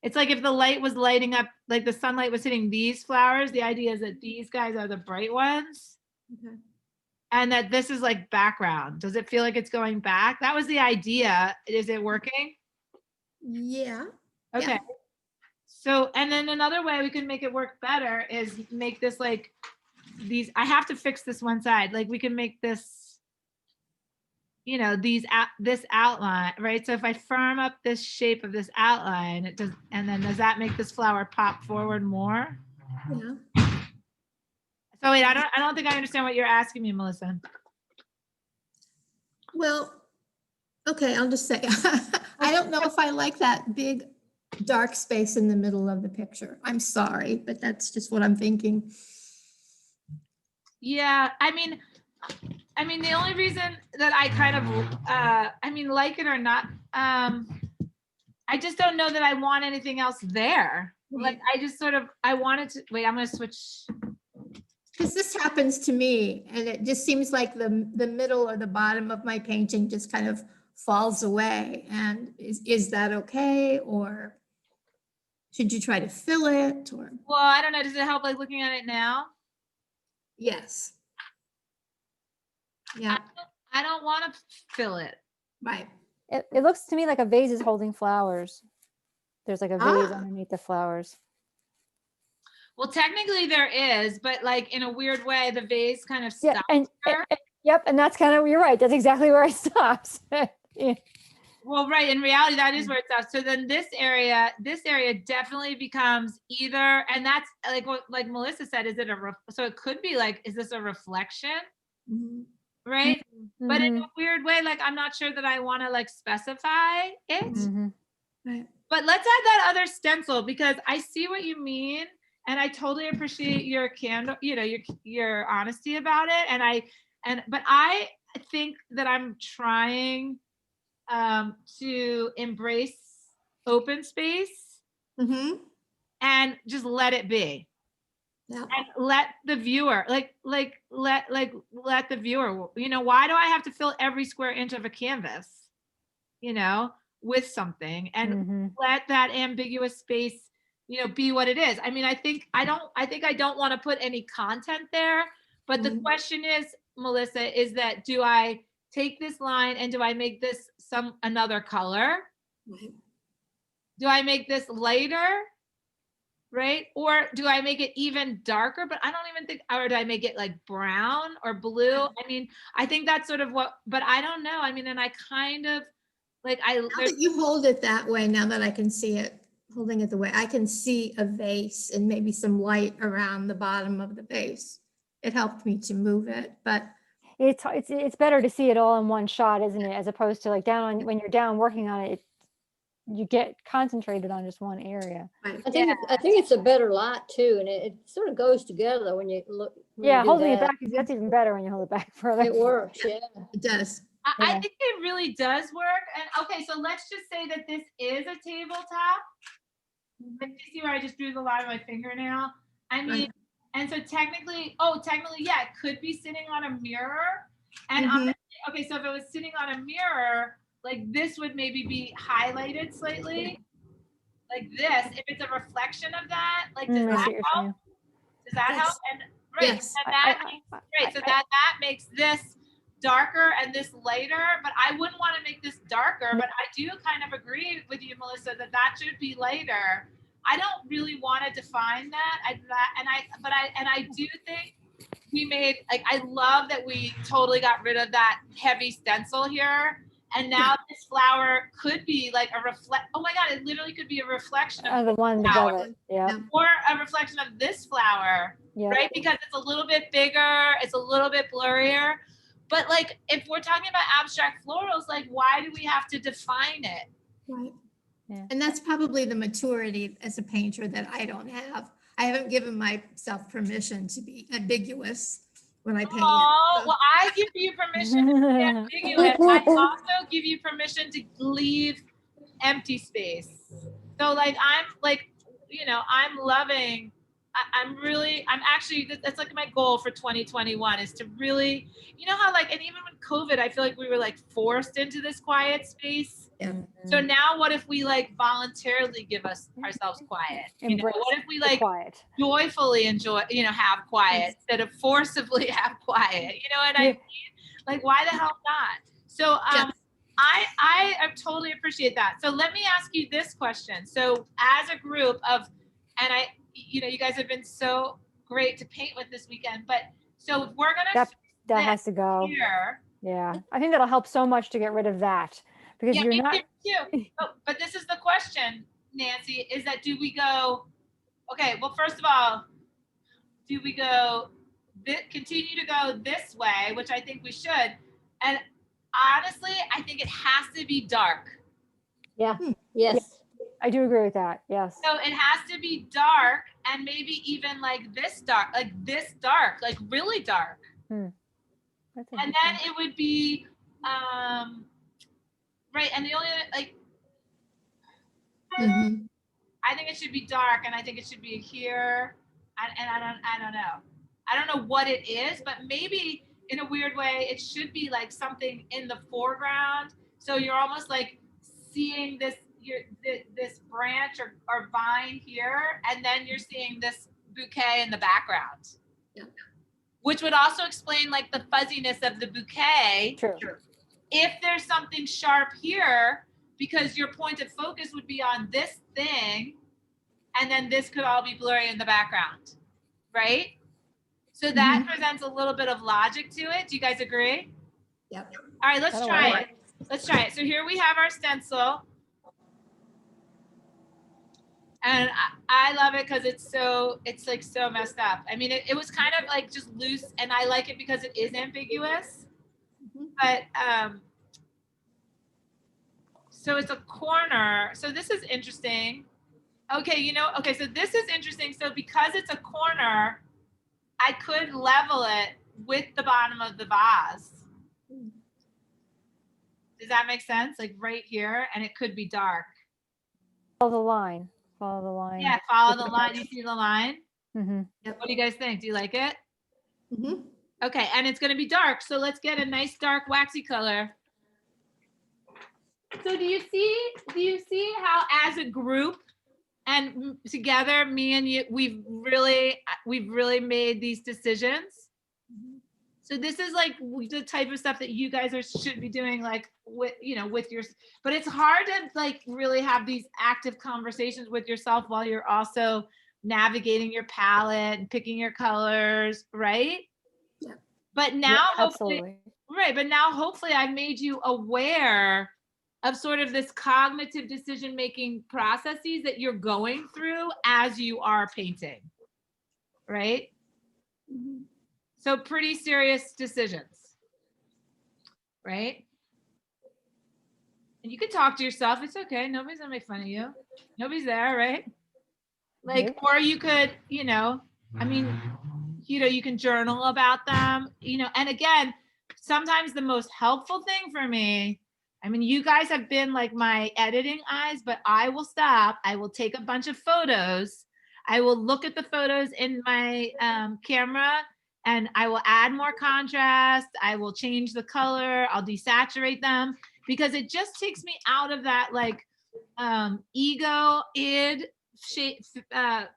it's like if the light was lighting up, like the sunlight was hitting these flowers, the idea is that these guys are the bright ones Okay. and that this is like background. Does it feel like it's going back? That was the idea. Is it working? Yeah. Okay. Yeah. So, and then another way we can make it work better is make this like these, I have to fix this one side. Like we can make this, you know, this outline, right? So if I firm up this shape of this outline, it does, and then does that make this flower pop forward more? Yeah. So wait, I don't think I understand what you're asking me, Melissa. Well, okay, I'll just say, I don't know if I like that big dark space in the middle of the picture. I'm sorry, but that's just what I'm thinking. Yeah, I mean, the only reason that I kind of, like it or not, I just don't know that I want anything else there. Like, I just sort of, I wanted to, wait, I'm gonna switch. Because this happens to me, and it just seems like the middle or the bottom of my painting just kind of falls away. And is that okay? Or should you try to fill it? Or Well, I don't know, does it help like looking at it now? yes. Yeah, I don't want to fill it. right. It looks to me like a vase is holding flowers. There's like a vase Ah. underneath the flowers. Well, technically there is, but like in a weird way, the vase kind of Yeah, stops and her. yep, and that's kind of, you're right. That's exactly where it stops. Yeah. Well, right, in reality, that is where it stops. So then this area definitely becomes either, and that's like what, like Melissa said, is it so it could be like, is this a reflection? Mhm. Right? But in Mhm, a weird way, like I'm not sure that I want to like specify it. mhm. Right. But let's add that other stencil because I see what you mean. And I totally appreciate your candor, you know, your honesty about it. But I think that I'm trying to embrace open space Mhm. and just let it be. Yeah. And let the viewer let the viewer, you know, why do I have to fill every square inch of a canvas, you know, with something, and Mhm. let that ambiguous space, you know, be what it is. I mean, I think I don't want to put any content there, but the Mhm. question is, Melissa, is that do I take this line and do I make this another color? Right. Do I make this lighter? Right? Or do I make it even darker? But I don't even think, or do I make it like brown or blue? I mean, I think that's sort of what, but I don't know. I mean, and I kind of like, Now that you hold it that way, now that I can see it, holding it the way, I can see a vase and maybe some light around the bottom of the vase. It helped me to move it, but It's better to see it all in one shot, isn't it? As opposed to like when you're down working on it, you get concentrated on just one area. right. I think it's a better light too, and it sort of goes together when you look. when you Yeah, do holding it that. back, that's even better when you hold it back further. It works, yeah. It does. I Yeah. think it really does work. And okay, so let's just say that this is a tabletop. Like, you see where I just drew the line of my fingernail? I mean, Right. and so technically, yeah, it could be sitting on a mirror. And Mhm. honestly, okay, so if it was sitting on a mirror, like this would maybe be highlighted slightly, like this. If it's a reflection of that, like does I see that what you're help? saying. Does that Yes. help? And right, Yes. and that makes great. So that makes this darker and this lighter, but I wouldn't want to make this darker. But I do kind of agree with you, Melissa, that that should be lighter. I don't really want to define that. I do think we made, like, I love that we totally got rid of that heavy stencil here. And now this flower could be like oh my God, it literally could be a reflection of The one flower. above it. Yeah. Yeah. Or a reflection of this flower, Yeah. right? Because it's a little bit bigger, it's a little bit blurrier. But like, if we're talking about abstract florals, like, why do we have to define it? Right. Yeah. And that's probably the maturity as a painter that I don't have. I haven't given myself permission to be ambiguous when I paint. Oh, So- well, I give you permission to be ambiguous. I also give you permission to leave empty space. So like, I'm like, you know, I'm loving I'm actually, that's like my goal for 2021 is to really, you know how like, and even with COVID, I feel like we were like forced into this quiet space. Yeah. So now what if we like voluntarily give ourselves quiet? You know, Embrace what if we the like quiet. joyfully enjoy, you know, have quiet instead of forcibly have quiet? You know what I Yeah. mean? Like, why the hell not? So, Yes. I totally appreciate that. So let me ask you this question. So as a group of, and you know, you guys have been so great to paint with this weekend, but so if we're gonna That fix has to go. here, Yeah. I think that'll help so much to get rid of that because yeah, you're me not. too. But this is the question, Nancy, is that do we go, okay, well, first of all, do we go, continue to go this way, which I think we should. And honestly, I think it has to be dark. Yeah, yes. I do agree with that. Yes. So it has to be dark and maybe even like this dark, like really dark. That's And then it would be, right. And the only, like, Mhm. I think it should be dark and I think it should be here. And I don't know. I don't know what it is, but maybe in a weird way, it should be like something in the foreground. So you're almost like seeing this, this branch or vine here, and then you're seeing this bouquet in the background. Yeah. Which would also explain like the fuzziness of the bouquet. True. If there's something sharp here, because your point of focus would be on this thing, and then this could all be blurry in the background, right? So that presents a little bit of logic to it. Do you guys agree? Yep. All right, let's That'll try work. it. Let's try it. So here we have our stencil. And I love it because it's like so messed up. I mean, it was kind of like just loose, and I like it because it is ambiguous. But so it's a corner. So this is interesting. Okay, you know, okay, so this is interesting. So because it's a corner, I could level it with the bottom of the vase. Does that make sense? Like right here, and it could be dark. Follow the line. Follow the line. Yeah, follow the line. You see the line? Mm-hmm. What do you guys think? Do you like it? Mhm. Okay, and it's gonna be dark, so let's get a nice dark waxy color. So do you see how as a group and together, me and you, we've really made these decisions? So this is like the type of stuff that you guys should be doing, like with, you know, with your, but it's hard to like really have these active conversations with yourself while you're also navigating your palette and picking your colors, right? Yeah. But now, Absolutely. right, but now hopefully I've made you aware of sort of this cognitive decision-making processes that you're going through as you are painting, right? So pretty serious decisions, right? And you can talk to yourself. It's okay. Nobody's gonna make fun of you. Nobody's there, right? Like, Nope. or you could, you know, I mean, you know, you can journal about them, you know, and again, sometimes the most helpful thing for me, I mean, you guys have been like my editing eyes, but I will stop. I will take a bunch of photos. I will look at the photos in my camera, and I will add more contrast. I will change the color. I'll desaturate them because it just takes me out of that like ego, id, shape,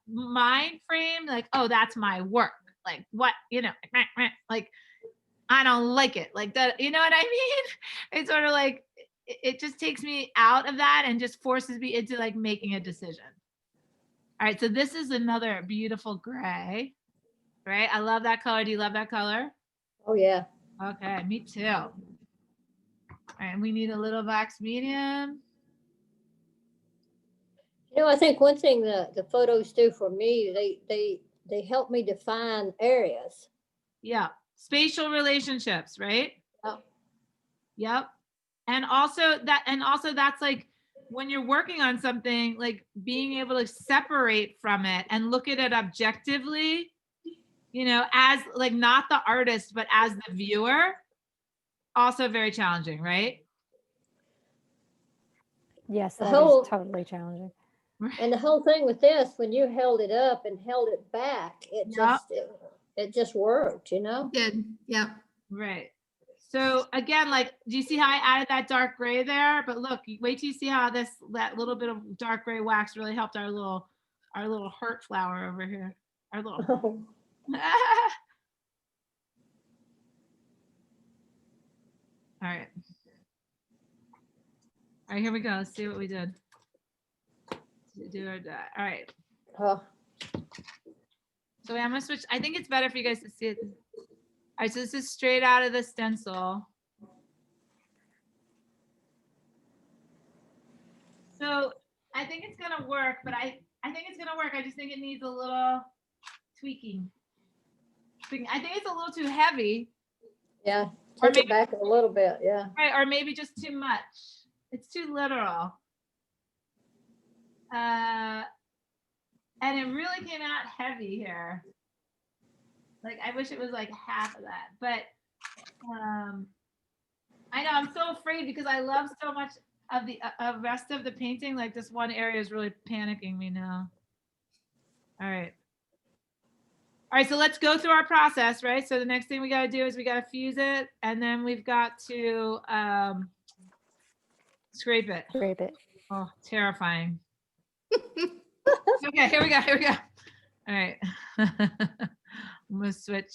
mind frame. Like, oh, that's my work. Like what, you know, like I don't like it like that. You know what I mean? It's sort of like, it just takes me out of that and just forces me into like making a decision. All right, so this is another beautiful gray, right? I love that color. Do you love that color? Oh, yeah. Okay, me too. All right, and we need a little wax medium. You know, I think one thing the photos do for me, they help me define areas. Yeah, spatial relationships, right? Yep. Yep. And also that's like when you're working on something, like being able to separate from it and look at it objectively, you know, as like not the artist, but as the viewer, also very challenging, right? Yes, The that whole- is totally challenging. And the whole thing with this, when you held it up and held it back, Yeah. it just worked, you know? Good, yeah. Right. So again, like, do you see how I added that dark gray there? But look, wait till you see how that little bit of dark gray wax really helped our little heart flower over here. Our little. All right. All right, here we go. Let's see what we did. All right. Oh, So I'm gonna switch. I think it's better for you guys to see it. All right, so this is straight out of the stencil. So I think it's gonna work, but I think it's gonna work. I just think it needs a little tweaking. I think it's a little too heavy. yeah, Or take it back a little bit, yeah. Right, or maybe just too much. It's too literal. And it really came out heavy here. Like, I wish it was like half of that, but I know I'm so afraid because I love so much of the rest of the painting. Like, this one area is really panicking me now. All right. All right, so let's go through our process, right? So the next thing we got to do is we got to fuse it, and then we've got to scrape it. Scrape it. Oh, terrifying. Okay, here we go. All right. I'm gonna switch.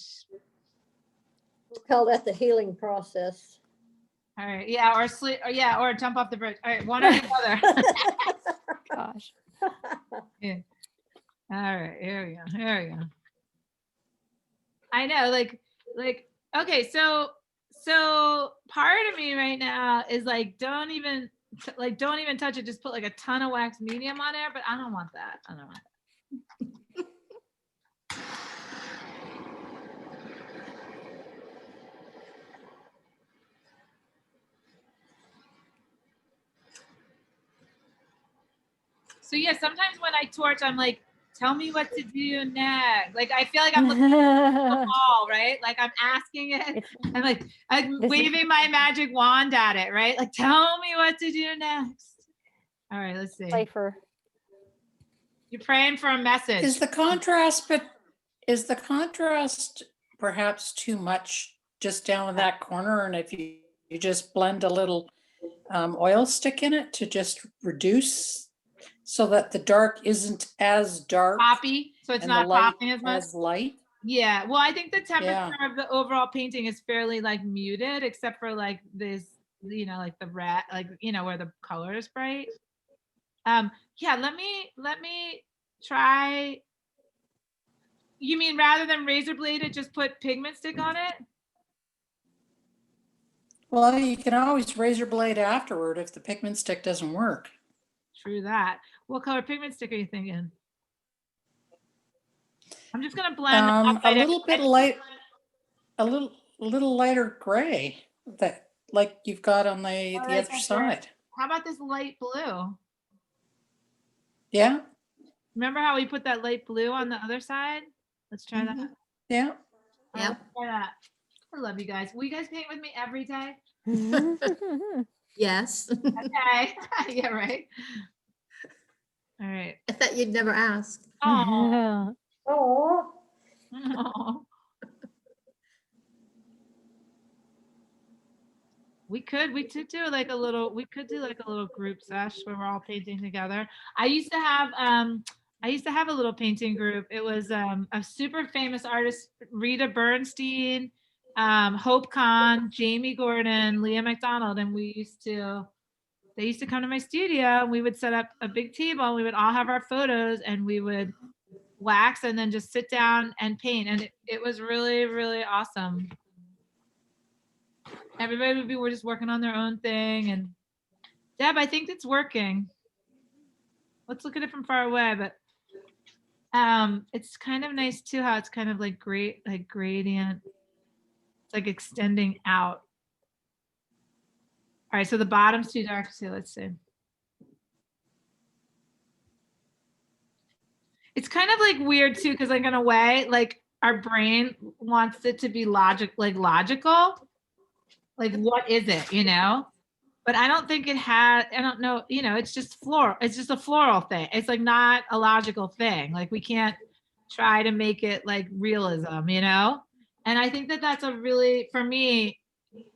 We'll call that the healing process. All right, yeah, or sleep, or yeah, or jump off the bridge. All right, one or the other. Gosh. Yeah. All right, here we go. I know, like, okay, so part of me right now is like, don't even touch it. Just put like a ton of wax medium on there, but I don't want that. So yeah, sometimes when I torch, I'm like, tell me what to do next. Like, I feel like I'm looking at the ball, right? Like, I'm asking it. I'm waving my magic wand at it, right? Like, tell me what to do next. All right, let's see. Cipher. You're praying for a message. Is the contrast perhaps too much just down in that corner? And if you just blend a little oil stick in it to just reduce so that the dark isn't as dark Poppy, so it's and not the light popping as much. as light? Yeah, well, I think the temperature Yeah. of the overall painting is fairly like muted, except for like this, you know, like the red, like, you know, where the color is bright. Yeah, let me try. You mean rather than razor blade it, just put pigment stick on it? Well, you can always razor blade afterward if the pigment stick doesn't work. True that. What color pigment stick are you thinking? I'm just gonna blend A little bit light, a little lighter gray that like you've got on the that's other okay. side. How about this light blue? Yeah, Remember how we put that light blue on the other side? Let's try that. yeah. All right, let's try that. I love you guys. Will you guys paint with me every day? Yes. Okay. Yeah, right. All right. I thought you'd never ask. Oh. Oh, We could do like a little group sesh where we're all painting together. I used to have a little painting group. It was a super famous artist, Rita Bernstein, Hope Kahn, Jamie Gordon, Leah McDonald, and they used to come to my studio and we would set up a big table and we would all have our photos and we would wax and then just sit down and paint. And it was really, really awesome. Everybody would be, we're just working on their own thing. And Deb, I think it's working. Let's look at it from far away, but it's kind of nice too, how it's kind of like great, like gradient. It's like extending out. All right, so the bottom's too dark too. Let's see. It's kind of like weird too, because like in a way, like our brain wants it to be logical. Like what is it, you know? but I don't think it had, I don't know, you know, it's just floral. It's just a floral thing. It's like not a logical thing. Like we can't try to make it like realism, you know? And I think that that's a really, for me,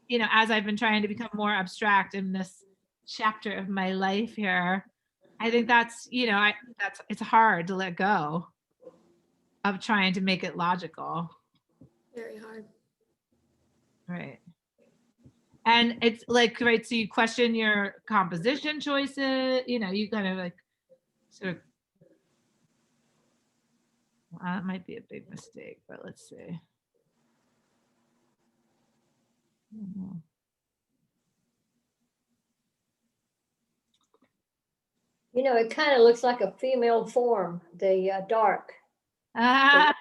you know, as I've been trying to become more abstract in this chapter of my life here, I think that's, you know, it's hard to let go of trying to make it logical. Very hard. Right. And it's like, right, so you question your composition choices, you know, you kind of like sort of, it might be a big mistake, but let's see. Mhm. You know, it kind of looks like a female form, the dark. Ah,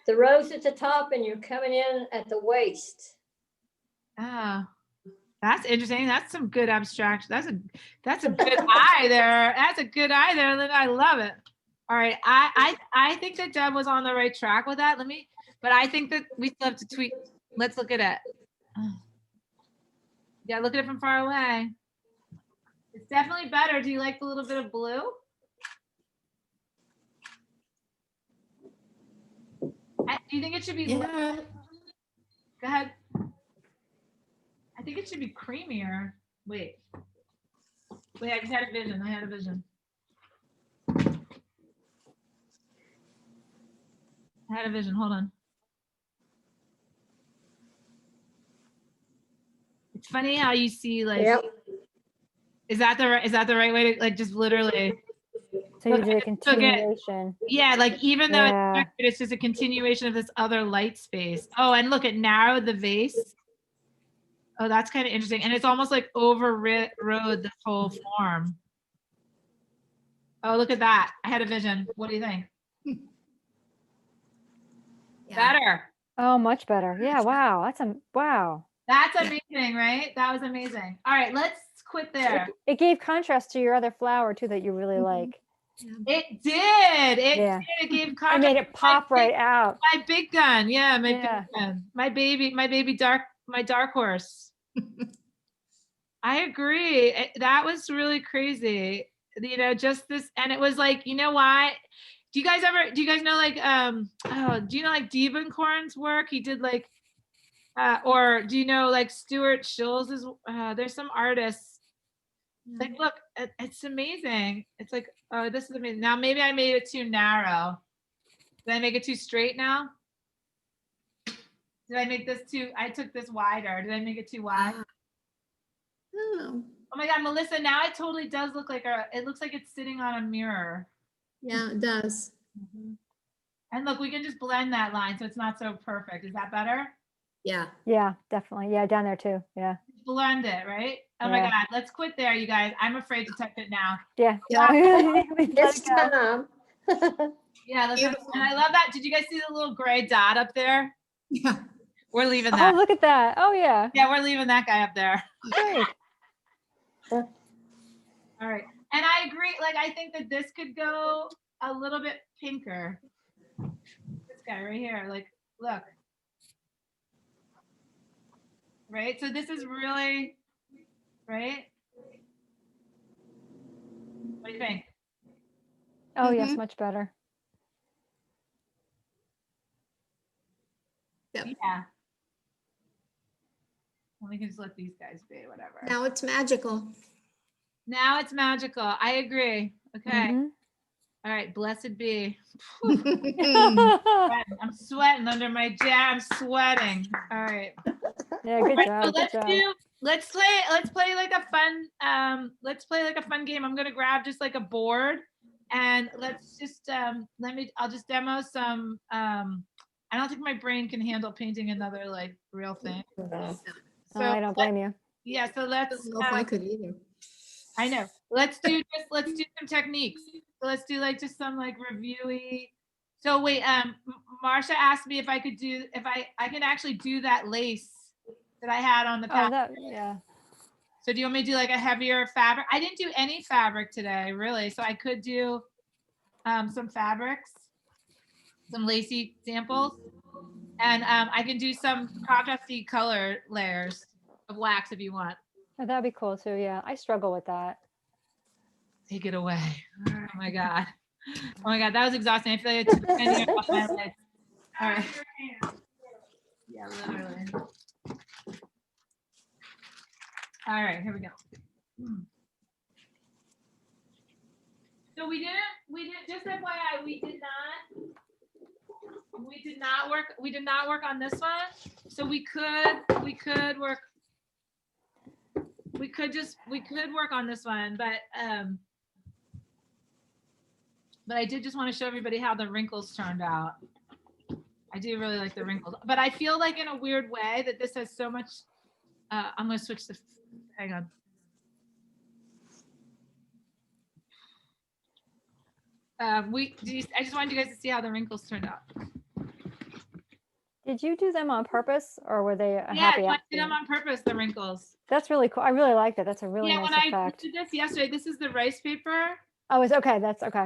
The rose at the top and you're coming in at the waist. ah, that's interesting. That's some good abstraction. That's a good eye there. That's a good eye there, Linda. I love it. All right, I think that Deb was on the right track with that. But I think that we still have to tweak. Let's look at it. Yeah, look at it from far away. It's definitely better. Do you like the little bit of blue? Do you think it should be? Yeah. Go ahead. I think it should be creamier. Wait, I just had a vision. I had a vision. Hold on. It's funny how you see like. Yep. Is that the right way to like just literally? So you Look, do a I just took it. continuation. Yeah, like even though Yeah. it's just a continuation of this other light space. Oh, and look, it narrowed the vase. Oh, that's kind of interesting. And it's almost like overrode this whole form. Oh, look at that. I had a vision. What do you think? Yeah. Better. Oh, much better. Yeah. Wow. Wow. That's amazing, right? That was amazing. All right, let's quit there. It gave contrast to your other flower too that you really like. It did. Yeah. It gave It contrast. made it pop right out. My big gun. Yeah, my Yeah. big gun. My baby dark horse. I agree. That was really crazy. You know, just this, and it was like, you know why? Do you guys know like do you know like Diebenkorn's work? He did like or do you know like Stuart Schill's there's some artists. Like look, it's amazing. It's like, oh, this is amazing. Now maybe I made it too narrow. Did I make it too straight now? Did I make this too, I took this wider. Did I make it too wide? Oh, Oh my God, Melissa, now it totally does look like it looks like it's sitting on a mirror. yeah, it does. And look, we can just blend that line so it's not so perfect. Is that better? Yeah. Yeah, definitely. Yeah, down there too. Yeah. Blend it, right? Oh my Yeah. God, let's quit there, you guys. I'm afraid to touch it now. Yeah. Yeah. We let This it go. time. Yeah, let's, and Beautiful. I love that. Did you guys see the little gray dot up there? Yeah. We're leaving Oh, that. look at that. Oh, yeah. Yeah, we're leaving that guy up there. Great. All right. And I agree. Like, I think that this could go a little bit pinker. This guy right here. Like, look. Right? So this is really, right? What do you think? Oh, yes, Mhm. much better. Yep. Yeah. Well, we can just let these guys be, whatever. Now it's magical. Now it's magical. I agree. Okay. Mhm. All right. Blessed be. Yeah, I'm sweating under my jam. I'm sweating. All right. good All right, job. so Good job. let's play like a fun game. I'm gonna grab just like a board and let's just I'll just demo some I don't think my brain can handle painting another like real thing. Oh, I don't blame you. Yeah, so I let's don't know if I could either. I know. Let's do some techniques. So let's do like just some like reviewy. So wait, Marsha asked me if I could do I can actually do that lace that I had on the Oh, pattern. yeah. So do you want me to do like a heavier fabric? I didn't do any fabric today, really. So I could do some fabrics, some lacy samples, and I can do some contrasty color layers of wax if you want. Oh, that'd be cool too. Yeah, I struggle with that. Take it away. Oh my God. Oh my God, that was exhausting. I feel like I took 10 years off my life. All right. Yeah, literally. All right, here we go. So we didn't, just FYI, we did not work on this one. So we could work on this one, but I did just want to show everybody how the wrinkles turned out. I do really like the wrinkles, but I feel like in a weird way that this has so much, I'm gonna switch the, hang on. I just wanted you guys to see how the wrinkles turned out. Did you do them on purpose or were they a Yeah, happy I did accident? them on purpose, the wrinkles. That's really cool. I really like that. That's a really Yeah, nice when I effect. did this yesterday, this is the rice paper. Oh, it's okay. That's okay.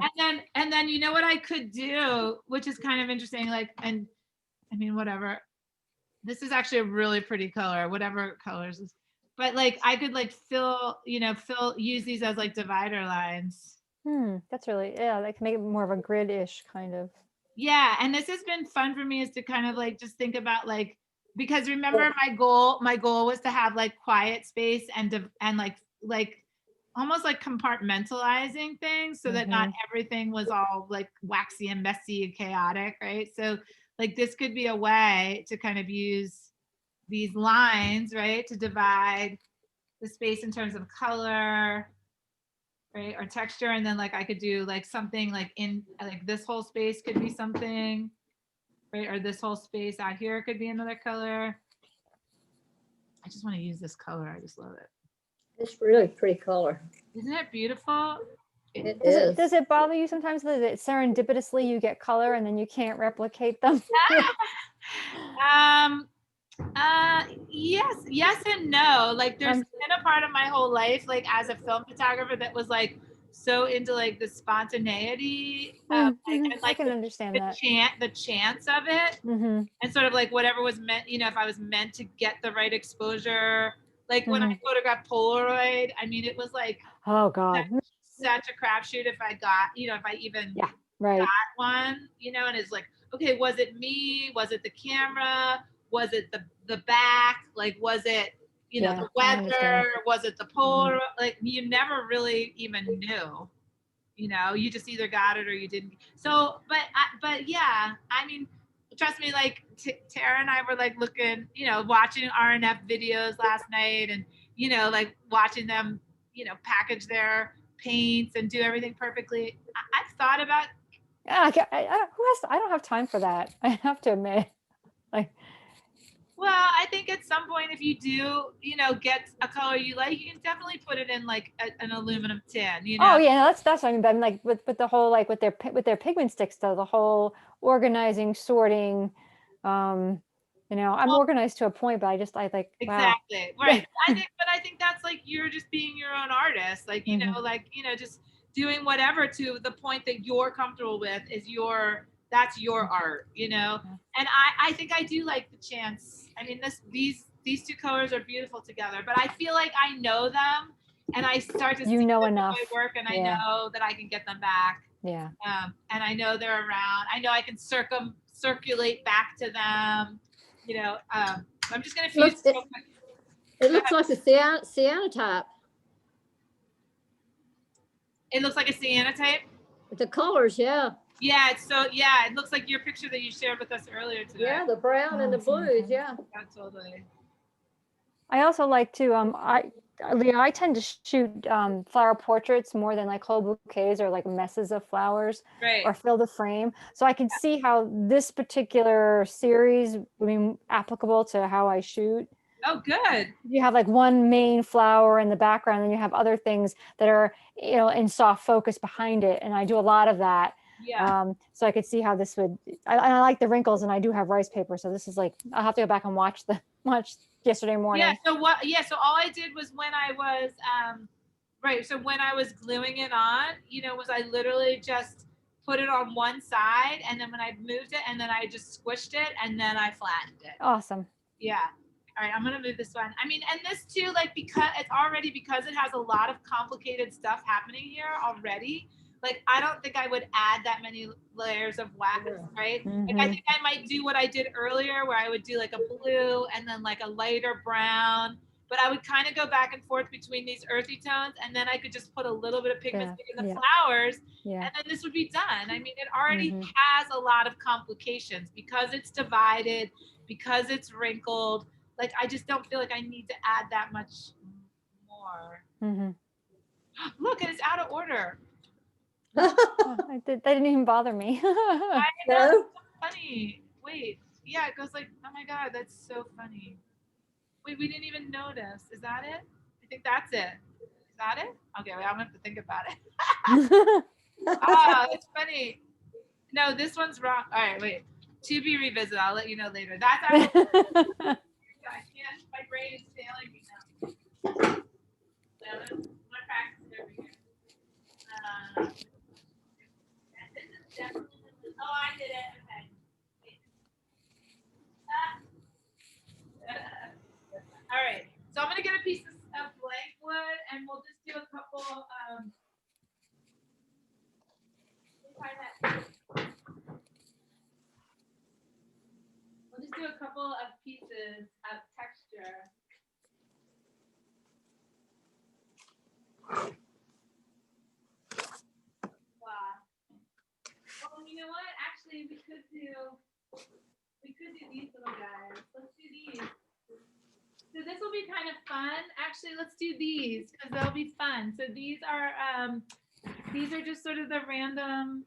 And then you know what I could do, which is kind of interesting, like, and I mean, whatever. This is actually a really pretty color, whatever colors is. But like I could like use these as like divider lines. That's really, yeah, that can make it more of a grid-ish kind of. Yeah, and this has been fun for me is to kind of like just think about like, because remember my goal was to have like quiet space and like almost like compartmentalizing things so that not everything was all like waxy and messy and chaotic, right? So like this could be a way to kind of use these lines, right, to divide the space in terms of color, right, or texture. And then like I could do like something like in like this whole space could be something, right, or this whole space out here could be another color. I just want to use this color. I just love it. It's really pretty color. Isn't it beautiful? It Does is. it, does it bother you sometimes that serendipitously you get color and then you can't replicate them? Yes and no. Like there's been a part of my whole life, like as a film photographer, that was like so into like the spontaneity, and I like can understand that. the chance of it, and sort of like whatever was meant, if I was meant to get the right exposure. Like when I photographed Polaroid, I mean, it was like, oh God, such a crapshoot if I got, if I even got one, and it's like, okay, was it me? Was it the camera? Was it the back? Like, was it, the weather? Was it the Polaroid? Like, you never really even knew, you just either got it or you didn't. So, but yeah, I mean, trust me, like Tara and I were like looking, watching RNF videos last night and, like watching them, package their paints and do everything perfectly. I've thought about. I don't have time for that. I have to admit, like. Well, I think at some point, if you do, get a color you like, you can definitely put it in like an aluminum tin. Oh yeah, that's what I mean. But I'm like with the whole like with their pigment sticks, though, the whole organizing, sorting. I'm organized to a point, but I like exactly wow. Right. I think that's like you're just being your own artist, like just doing whatever to the point that you're comfortable with is that's your art, And I think I do like the chance. I mean, these two colors are beautiful together, but I feel like I know them and I start to see enough my work and I know that I can get them back. Yeah. And I know they're around. I know I can circulate back to them. I'm just gonna fuse it real quick. It looks like a cyanotype. It looks like a cyanotype. The colors, yeah. Yeah, it looks like your picture that you shared with us earlier today. Yeah, the brown and the blues, yeah. Yeah, totally. I also like to I tend to shoot flower portraits more than like whole bouquets or like messes of flowers or fill the frame. So I can see how this particular series would be applicable to how I shoot. Oh, good. You have like one main flower in the background, and you have other things that are, in soft focus behind it. And I do a lot of that. Yeah. So I could see how this would, I like the wrinkles, and I do have rice paper. So this is like, I'll have to go back and watch yesterday morning. Yeah. So all I did was when I was, so when I was gluing it on, was I literally just put it on one side, and then when I moved it, and then I just squished it, and then I flattened it. Awesome. Yeah. All right, I'm gonna move this one. I mean, and this too, like, because it has a lot of complicated stuff happening here already. Like, I don't think I would add that many layers of wax, right? Like, I think I might do what I did earlier, where I would do like a blue and then like a lighter brown. But I would kind of go back and forth between these earthy tones, and then I could just put a little bit of pigment stick in the flowers, and then this would be done. I mean, it already has a lot of complications because it's divided, because it's wrinkled. Like, I just don't feel like I need to add that much more. Look, it's out of order. That didn't even bother me. I know, it's so funny. Wait, yeah, it goes like, oh my God, that's so funny. Wait, we didn't even notice. Is that it? I think that's it. Is that it? Okay, well, I'm gonna have to think about it. Oh, it's funny. No, this one's wrong. All right, wait. To be revisited. I'll let you know later. That's out of order. I can't. My brain is failing me now. So I'm gonna practice it over here. This is definitely. Oh, I did it. Okay. Wait. All right. So I'm gonna get a piece of blank wood, and we'll just do a couple. We'll just do a couple of pieces of texture. Wow. Oh, you know what? Actually, we could do these little guys. Let's do these. So this will be kind of fun. Actually, let's do these because they'll be fun. So these are just sort of the random.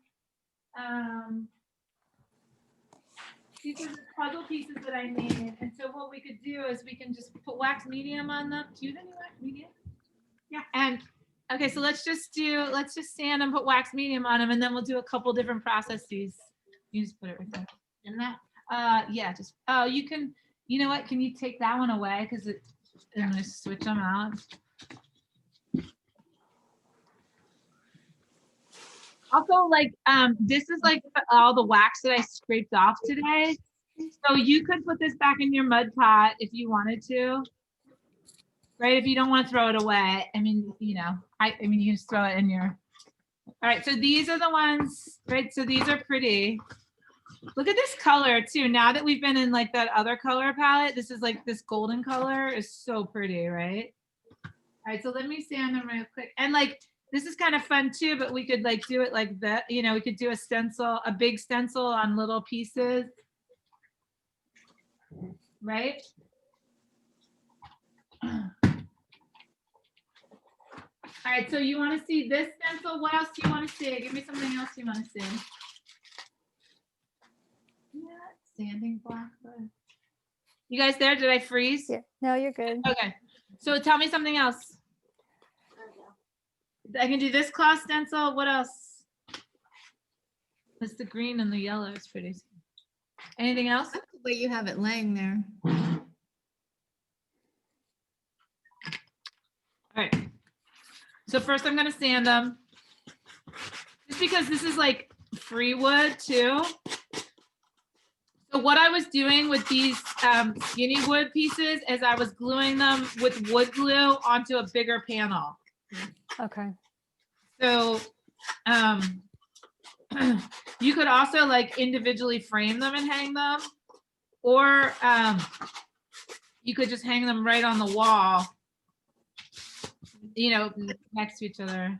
These are the puzzle pieces that I made. And so what we could do is we can just put wax medium on them. Do you have any wax medium? Yeah. And okay, so let's just sand and put wax medium on them, and then we'll do a couple different processes. You just put it right there. In that? Yeah, just, oh, you can, you know what? Can you take that one away? Because I'm going to switch them out. Also, like, this is like all the wax that I scraped off today. So you could put this back in your mud pot if you wanted to, right? If you don't want to throw it away. I mean, you know, I mean, you can just throw it in your, all right. So these are the ones, right? So these are pretty. Look at this color too. Now that we've been in like that other color palette, this is like this golden color is so pretty, right? All right, so let me sand them real quick. And like, this is kind of fun too, but we could like do it like that. You know, we could do a stencil, a big stencil on little pieces, right? All right, so you want to see this stencil? What else do you want to see? Give me something else you want to see. Yeah, sanding block. You guys there? Did I freeze? Yeah. No, you're good. Okay. So tell me something else. I can do this cloth stencil. What else? It's the green and the yellow. It's pretty. Anything else? That's the way you have it laying there. All right. So first I'm going to sand them. Just because this is like free wood too. So what I was doing with these skinny wood pieces is I was gluing them with wood glue onto a bigger panel. Okay. So you could also like individually frame them and hang them, or you could just hang them right on the wall, you know, next to each other.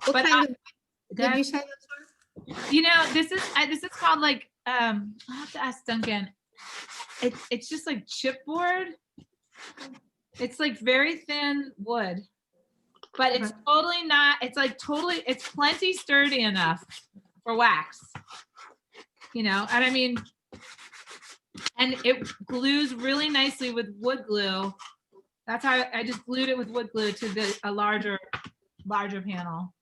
What kind of, did you say this one? You know, this is called like, I'll have to ask Duncan. It's just like chipboard. It's like very thin wood, but it's totally not, it's like totally, it's plenty sturdy enough for wax, you know, and I mean, and it glues really nicely with wood glue. That's how I just glued it with wood glue to a larger panel.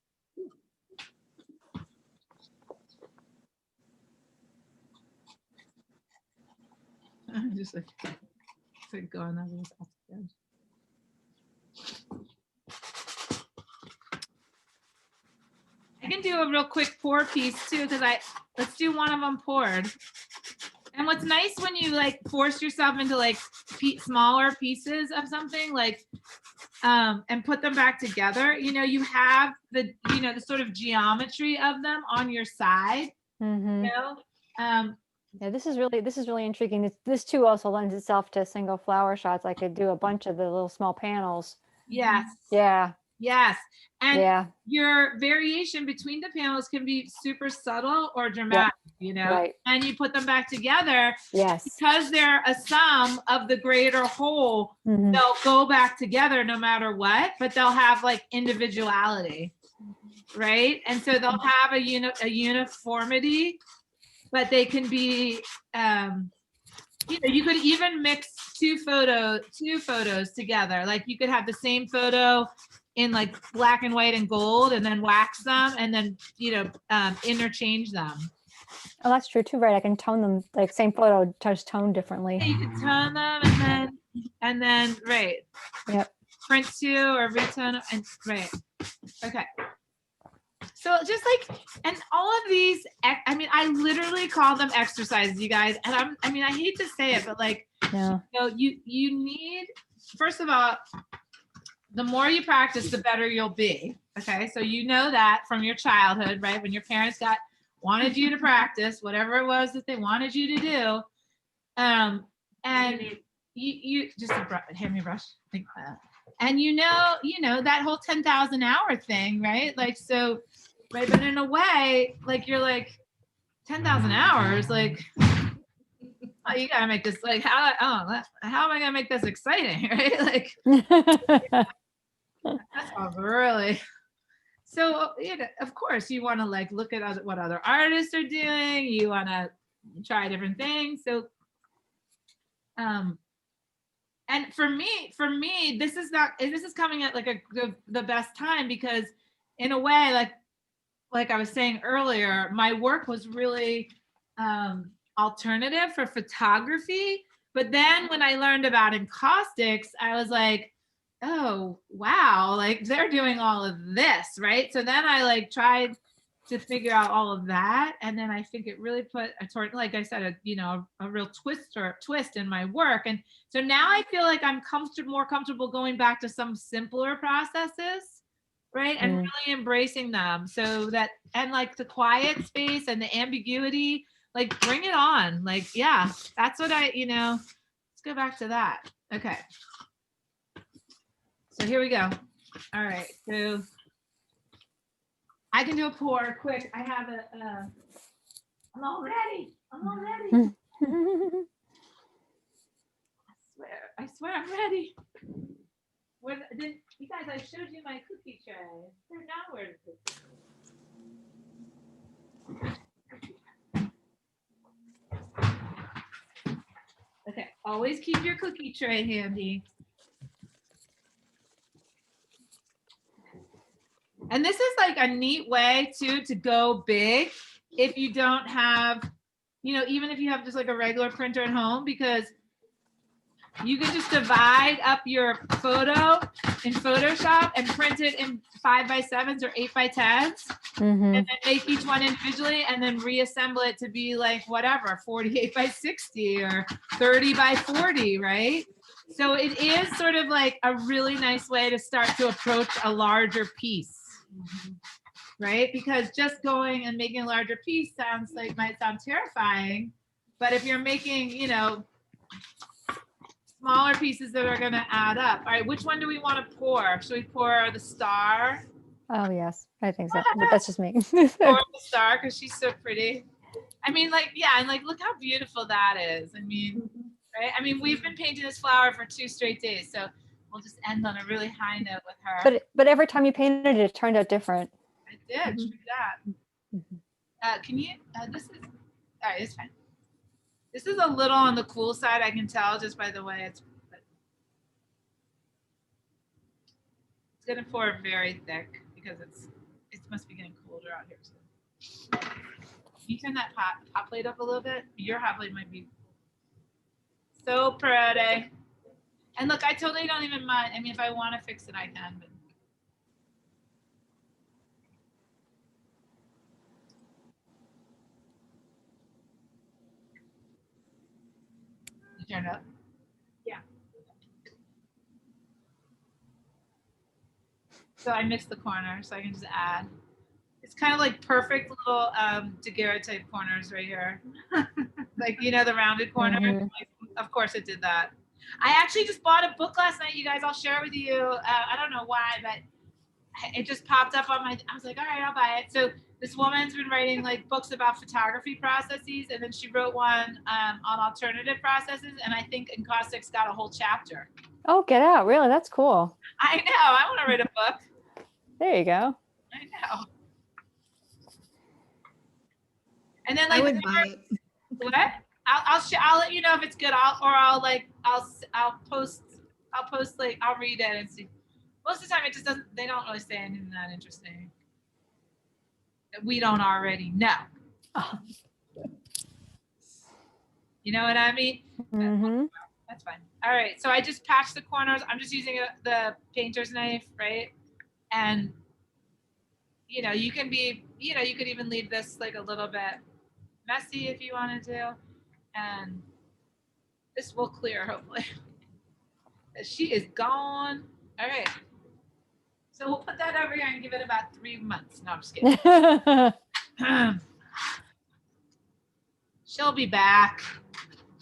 Just like going over this off the edge. I can do a real quick pour piece too, because let's do one of them poured. And what's nice when you like force yourself into like smaller pieces of something like, and put them back together, you know, you have the, you know, the sort of geometry of them on your side, Mm-hmm. you know? Yeah, this is really intriguing. This too also lends itself to single flower shots. I could do a bunch of the little small panels. Yes. Yeah. Yes. And Yeah. your variation between the panels can be super subtle or dramatic, you know, Right. and you put them back together Yes. because they're a sum of the greater whole. Mhm. They'll go back together no matter what, but they'll have like individuality, right? And so they'll have a uniformity, but they can be, you know, you could even mix two photos together. Like you could have the same photo in like black and white and gold, and then wax them, and then, you know, interchange them. Oh, that's true too, right? I can tone them, like same photo, just tone differently. Yeah, you can tone them, and then right. Yep. Print two or retone, and right. Okay. So just like, and all of these, I mean, I literally call them exercises, you guys. And I mean, I hate to say it, but like, Yeah. you know, you need, first of all, the more you practice, the better you'll be. Okay. So you know that from your childhood, right? When your parents wanted you to practice whatever it was that they wanted you to do. And you just hand me a brush. Think that. And you know, that whole 10,000 hour thing, right? Like, so, right. But in a way, like, you're like 10,000 hours, like, oh, you gotta make this like, how am I gonna make this exciting? Right? Like, that's all really. So, you know, of course you want to like look at what other artists are doing. You want to try different things. So, and for me, this is coming at like the best time, because in a way, like I was saying earlier, my work was really alternative for photography. But then when I learned about encaustics, I was like, oh, wow, like they're doing all of this, right? So then I like tried to figure out all of that. And then I think it really put like I said, a real twist in my work. And so now I feel like I'm more comfortable going back to some simpler processes, right? And really embracing them, so that, and like the quiet space and the ambiguity, like bring it on. Like, yeah, that's what let's go back to that. Okay. So here we go. All right. So I can do a pour quick. I have I'm all ready. I swear I'm ready. You guys, I showed you my cookie tray. They're not where the cookies. Okay, always keep your cookie tray handy. And this is like a neat way too to go big if you don't have, even if you have just like a regular printer at home, because you can just divide up your photo in Photoshop and print it in 5x7s or 8x10s, and then make each one individually and then reassemble it to be like whatever, 48x60 or 30x40, right? So it is sort of like a really nice way to start to approach a larger piece, right? Because just going and making a larger piece might sound terrifying, but if you're making, smaller pieces that are going to add up. All right, which one do we want to pour? Should we pour the star? Oh yes, I think so. But that's just me. Pour the star because she's so pretty. I mean, like, yeah, and like, look how beautiful that is. I mean, right? I mean, we've been painting this flower for 2 straight days, so we'll just end on a really high note with her. But every time you painted it, it turned out different. I did. True that. Can you? This is all right. It's fine. This is a little on the cool side. I can tell just by the way it's gonna pour very thick because it must be getting colder out here. So. Can you turn that hot plate up a little bit? Your hot plate might be so pretty. And look, I totally don't even mind. I mean, if I want to fix it, I can. But kind of. Yeah. So I mixed the corner, so I can just add. It's kind of like perfect little daguerreotype corners right here. Like, you know, the rounded corner. Mhm. Of course it did that. I actually just bought a book last night, you guys. I'll share it with you. I don't know why, but it just popped up on my, I was like, all right, I'll buy it. So this woman's been writing like books about photography processes, and then she wrote one on alternative processes, and I think Encaustic's got a whole chapter. Oh, get out. Really? That's cool. I know, I want to write a book. There you go. I know. And then I like, would buy it. what? I'll let you know if it's good. I'll post like, I'll read it and see. Most of the time it just doesn't, they don't really say anything that interesting that we don't already know. Oh. You know what I mean? Mhm. That's fine. All right, so I just patched the corners. I'm just using the painter's knife, right? And you know, you can be, you know, you could even leave this like a little bit messy if you wanted to, and this will clear hopefully. She is gone. All right. So we'll put that over here and give it about 3 months. No, I'm just kidding. She'll be back.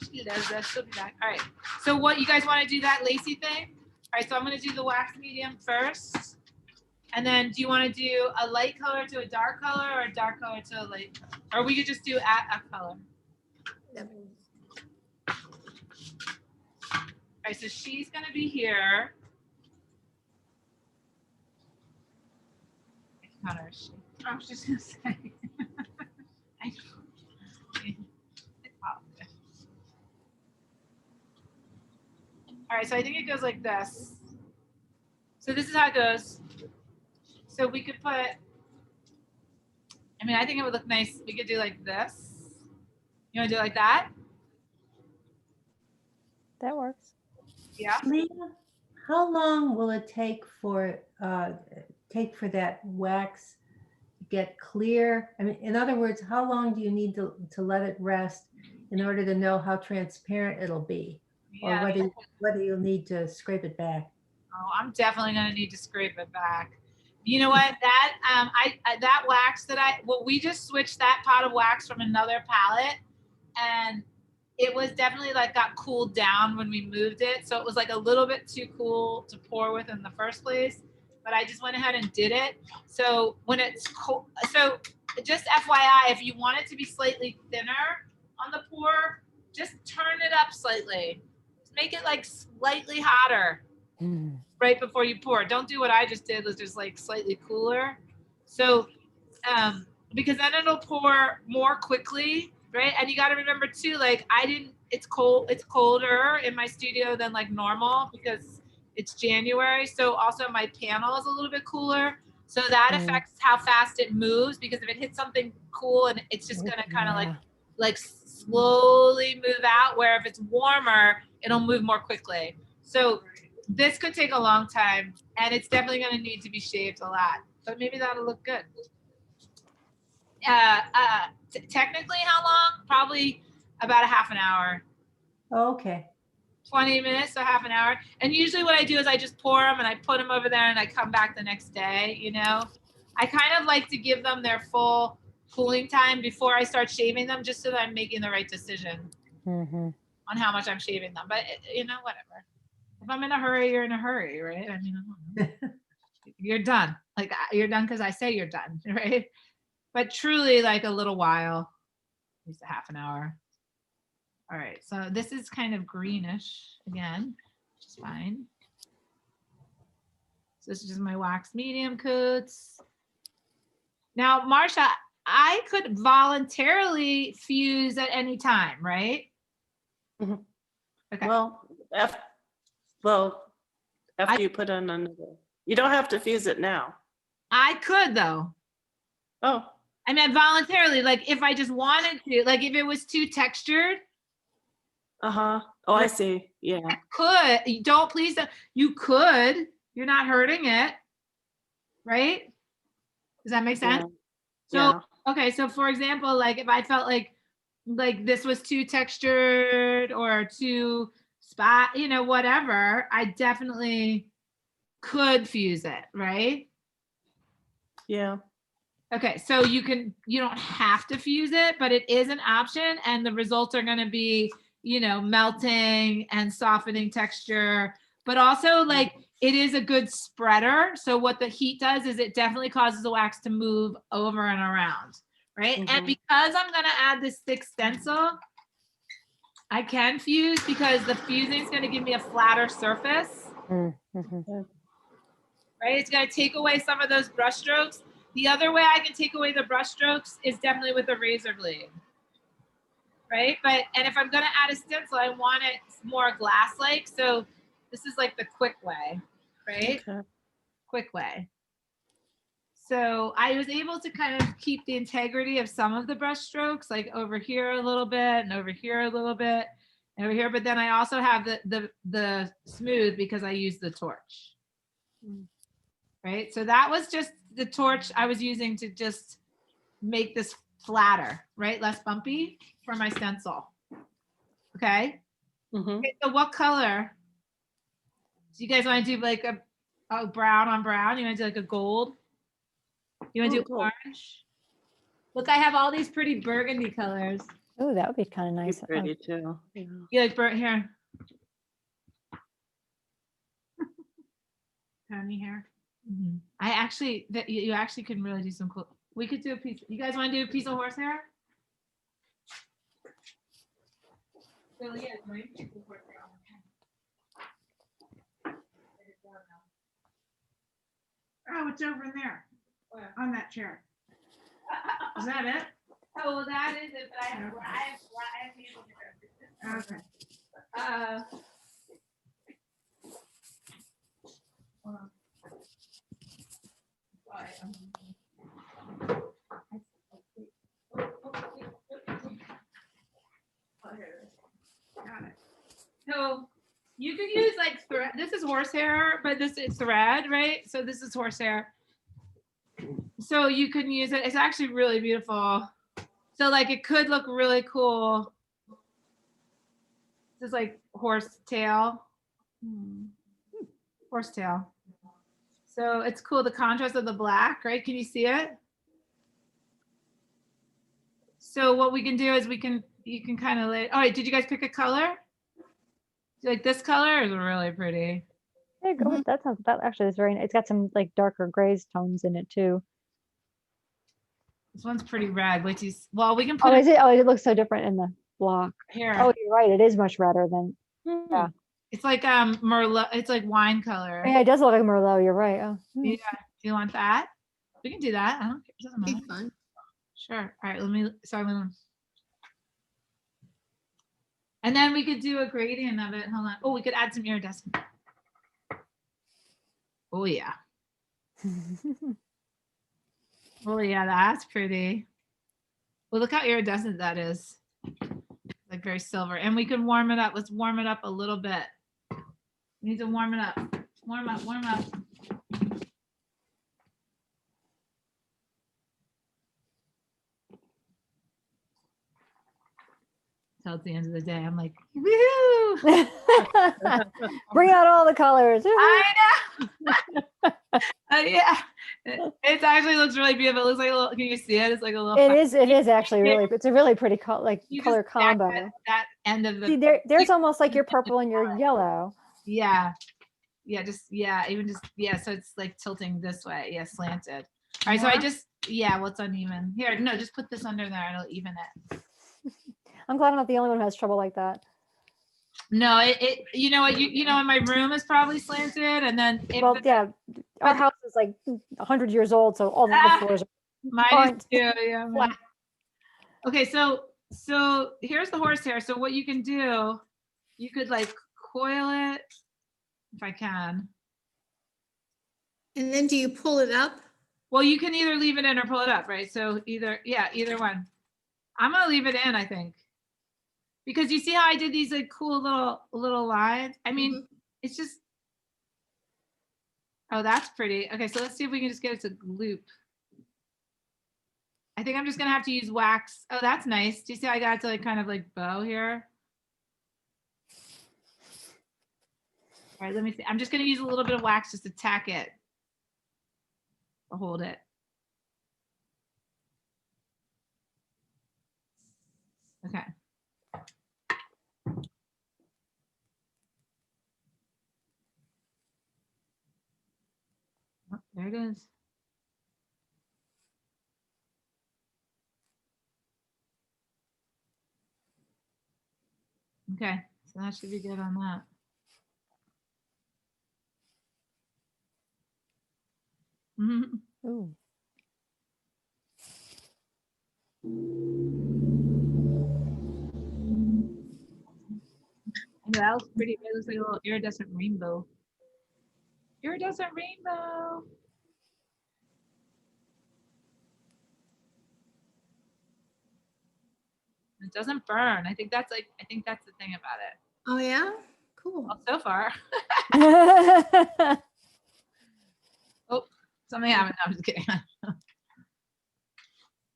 She does this. She'll be back. All right. So what, you guys want to do that lacy thing? All right. So I'm going to do the wax medium first. And then do you want to do a light color to a dark color or a dark color to a light color? Or we could just do a color. All right. So she's going to be here. What color is she? I was just going to say. I know. All right, so I think it goes like this. So this is how it goes. So we could put, I mean, I think it would look nice. We could do like this. You want to do it like that? That works. Yeah. Leah, how long will it take for that wax to get clear? I mean, in other words, how long do you need to let it rest in order to know how transparent it'll be, or whether you'll need to scrape it back? Oh, I'm definitely going to need to scrape it back. You know what? That that wax we just switched that pot of wax from another palette, and it was definitely like got cooled down when we moved it. So it was like a little bit too cool to pour with in the first place, but I just went ahead and did it. So when it's cold, so just FYI, if you want it to be slightly thinner on the pour, just turn it up slightly. Just make it like slightly hotter right before you pour. Don't do what I just did, was just like slightly cooler. So, because then it'll pour more quickly, right? And you got to remember too, like it's colder in my studio than like normal because it's January. So also my panel is a little bit cooler. So that affects how fast it moves, because if it hits something cool and it's just going to kind of like slowly move out, where if it's warmer, it'll move more quickly. So this could take a long time, and it's definitely going to need to be shaved a lot, but maybe that'll look good. Technically, how long? Probably about a half an hour. Okay. 20 minutes, so half an hour. And usually what I do is I just pour them and I put them over there and I come back the next day, you know? I kind of like to give them their full cooling time before I start shaving them, just so that I'm making the right decision on how much I'm shaving them. But, you know, whatever. If I'm in a hurry, you're in a hurry, right? I mean, I don't know. You're done. Like, you're done because I say you're done, right? But truly, like a little while, at least a half an hour. All right, so this is kind of greenish again, which is fine. So this is just my wax medium coats. Now, Marsha, I could voluntarily fuse at any time, right? Mhm. Okay. Well, after you put on another, you don't have to fuse it now. I could though. Oh, I mean, voluntarily, like if I just wanted to, like if it was too textured. uh-huh. Oh, I see. Yeah. I could. Please don't. You could. You're not hurting it, right? Does that make sense? Yeah. So, okay. So for example, like if I felt like like this was too textured or too spot, you know, whatever, I definitely could fuse it, right? Yeah. Okay, so you don't have to fuse it, but it is an option, and the results are going to be, you know, melting and softening texture, but also like it is a good spreader. So what the heat does is it definitely causes the wax to move over and around, right? And Mhm. because I'm going to add this thick stencil, I can fuse because the fusing is going to give me a flatter surface, Mhm. right? It's going to take away some of those brush strokes. The other way I can take away the brush strokes is definitely with a razor blade, right? And if I'm going to add a stencil, I want it more glass-like. So this is like the quick way, right? Okay. Quick way. So I was able to kind of keep the integrity of some of the brush strokes, like over here a little bit and over here a little bit and over here. But then I also have the smooth because I use the torch. Right. So that was just the torch I was using to just make this flatter, right? Less bumpy for my stencil. Okay. Mhm. Okay, so what color? Do you guys want to do like a brown on brown? You want to do like a gold? You want to Ooh, do cool. orange? Look, I have all these pretty burgundy colors. Oh, that would be kind of Be nice. pretty too. Yeah. You like burnt hair? Pony hair. I actually, that you actually can really do some cool. We could do a piece. You guys want to do a piece of horsehair? So yeah, right? Oh, it's over in there on that chair. Is that it? Oh, well, that is it. But I have Okay. hold on. Got it. So you could use like thread. This is horsehair, but this is thread, right? So this is horsehair. So you can use it. It's actually really beautiful. So like it could look really cool. This is like horse tail. Horsetail. So it's cool. The contrast of the black, right? Can you see it? So what we can do is you can kind of lay. All right, did you guys pick a color? Like this color is really pretty. Yeah, go with that. That actually is very nice. It's got some like darker grays tones in it too. This one's pretty red. Wait, well, we can Oh, put is it? Oh, it looks so different in the block. here. Oh, you're right. It is much redder than. Yeah. It's like Merlot. It's like wine color. Yeah, it does look like Merlot. You're right. Oh. Yeah. Do you want that? We can do that. I don't care. It doesn't Be matter. fun. Sure. All right. And then we could do a gradient of it. Hold on. Oh, we could add some iridescent. Oh yeah. Oh yeah, that's pretty. Well, look how iridescent that is. Like very silver. And we can warm it up. Let's warm it up a little bit. We need to warm it up. Warm up, warm up. Till it's the end of the day, I'm like, woohoo! Bring out all the colors. I know. Yeah, it actually looks really beautiful. It looks like a little. Can you see it? It's like a little. It is. It is actually really. It's a really pretty You just color stack combo. that end of the. See, there's almost like your purple and your yellow. Yeah, even just so it's like tilting this way. Yeah, slanted. All right, so I just well, it's uneven. Here, no, just put this under there. It'll even it. I'm glad I'm not the only one who has trouble like that. No, it you know what you know in my room is probably slanted, and then Well, yeah, our house is like 100 years old, so all the floors are mine aren't is too. Yeah. flat. Okay, so here's the horsehair. So what you can do, you could like coil it, if I can. And then do you pull it up? Well, you can either leave it in or pull it up, right? So either one. I'm gonna leave it in, I think. Because you see how I did these like cool little lines? I mean, it's just, oh, that's pretty. Okay, so let's see if we can just get it to loop. I think I'm just gonna have to use wax. Oh, that's nice. Do you see I got to like kind of like bow here? All right, let me see. I'm just gonna use a little bit of wax just to tack it. I'll hold it. Okay. Oh, there it is. Okay, so that should be good on that. Mhm. Ooh. And that looks pretty. It looks like a little iridescent rainbow. Iridescent rainbow. It doesn't burn. I think that's the thing about it. Oh, yeah? Cool. Well, so far. Oh, something happened. No, I'm just kidding. All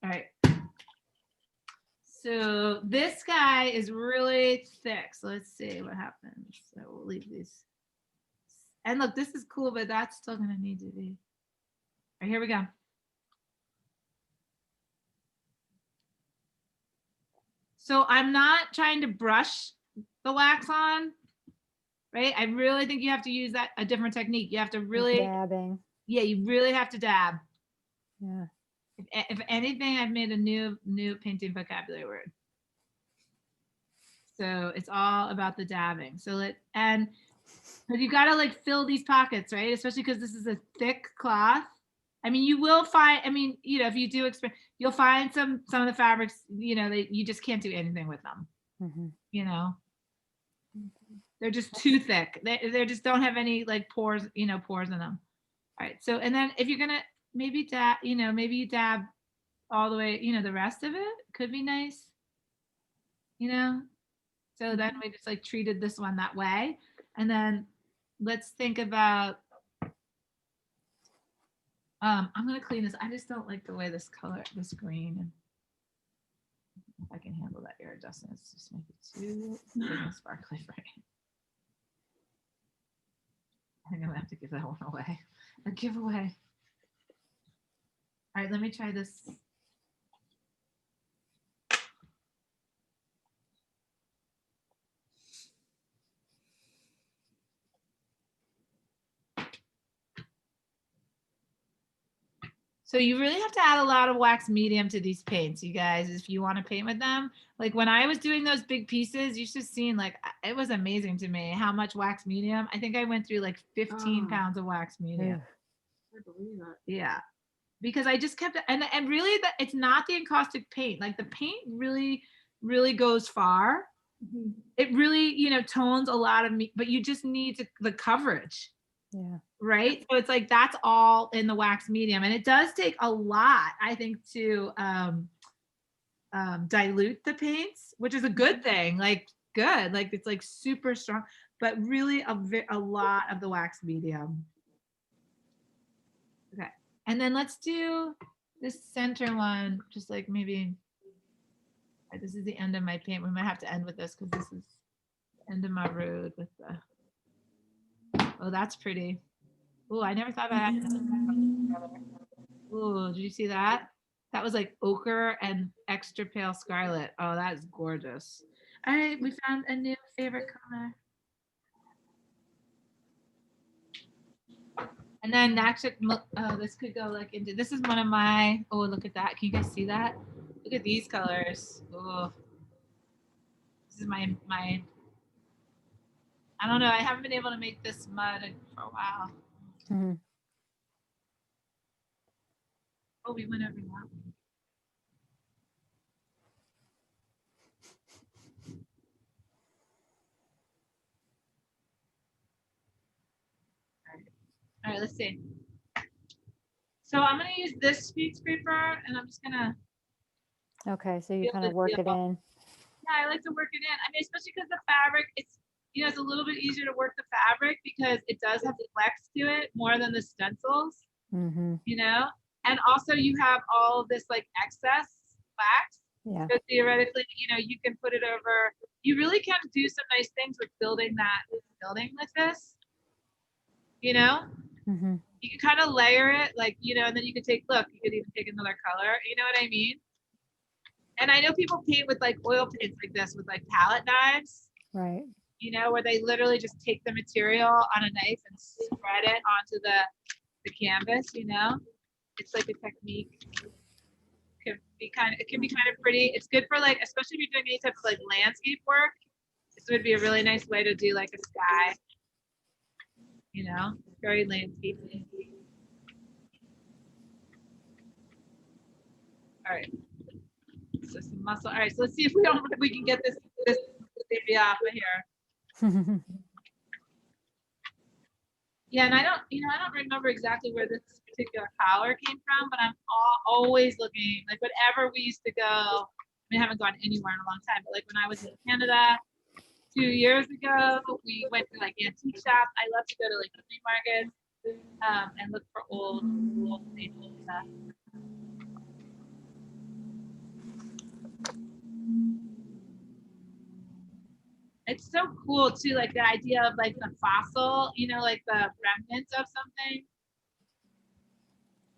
right. So this guy is really thick. So let's see what happens. So we'll leave these. And look, this is cool, but that's still gonna need to be. All right, here we go. So I'm not trying to brush the wax on, right? I really think you have to use a different technique. You have to really, Dabbing. yeah, you really have to dab. Yeah. If anything, I've made a new painting vocabulary word. So it's all about the dabbing. So but you gotta like fill these pockets, right? Especially because this is a thick cloth. I mean, you will find, if you do you'll find some of the fabrics, you just can't do anything with them. Mm-hmm. They're just too thick. They just don't have any like pores, pores in them. All right. So, and then if you're gonna maybe dab, maybe you dab all the way, the rest of it could be nice, So then we just like treated this one that way. And then let's think about, I'm gonna clean this. I just don't like the way this green, and if I can handle that iridescent, it's just make it too big and sparkly for me. I think I'm gonna have to give that one away. A giveaway. All right, let me try this. So you really have to add a lot of wax medium to these paints, you guys, if you want to paint with them. Like when I was doing those big pieces, you should have seen, like, it was amazing to me how much wax medium. I think I went through like 15 pounds of wax medium. I believe that. Yeah, because I just kept, and really it's not the encaustic paint. Like the paint really, really goes far. It really, tones a lot of me, but you just need the coverage. Yeah. Right. So it's like, that's all in the wax medium. And it does take a lot, I think, to dilute the paints, which is a good thing. Like good, like it's like super strong, but really a lot of the wax medium. Okay. And then let's do this center one, just like maybe, this is the end of my paint. We might have to end with this because this is the end of my road with oh, that's pretty. Oh, I never thought about it. Oh, did you see that? That was like ochre and extra pale scarlet. Oh, that is gorgeous. All right, we found a new favorite color. And then actually, this could go like into, this is one of my, oh, look at that. Can you guys see that? Look at these colors. Oh, this is my, I don't know. I haven't been able to make this mud for a while. Mm-hmm. Oh, we went over that one. All right, let's see. So I'm going to use this speed scraper, and I'm just going to. Okay, so you kind of work it in. Yeah, I like to work it in. I mean, especially because the fabric, it's a little bit easier to work the fabric because it does have the flex to it more than the stencils, Mm-hmm. And also you have all of this like excess wax. Yeah. So theoretically, you know, you can put it over, you really can do some nice things with building that building with this, you know? Hmm. You can kind of layer it like, you know, and then you could take, look, you could even take another color, you know what I mean? And I know people paint with like oil paints like this with like palette knives, Right. you know, where they literally just take the material on a knife and spread it onto the canvas, you know? It's like a technique. It can be kind of pretty. It's good for like, especially if you're doing any type of like landscape work. This would be a really nice way to do like a sky, you know, very landscapey. All right. So some muscle. All right. So let's see if we can get this baby off of here. Yeah, and I don't remember exactly where this particular collar came from, but I'm always looking, like whatever we used to go, I mean, I haven't gone anywhere in a long time, but like when I was in Canada 2 years ago, we went to like antique shops. I love to go to like flea markets and look for old stuff. It's so cool too, like the idea of like the fossil, you know, like the remnants of something.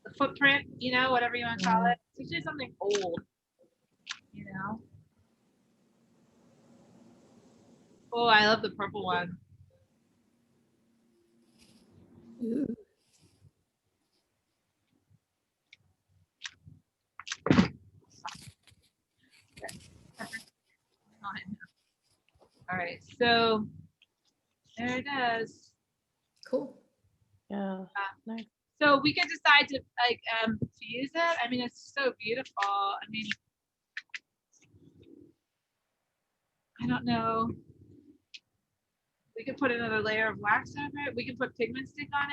The footprint, you know, whatever you want to call it. It's usually something old, you know. Oh, I love the purple one. Ooh. All right, so there it is. Cool. Yeah. Nice. So we can decide to like to use it. I mean, it's so beautiful. I mean, I don't know. We could put another layer of wax over it. We can put pigment stick on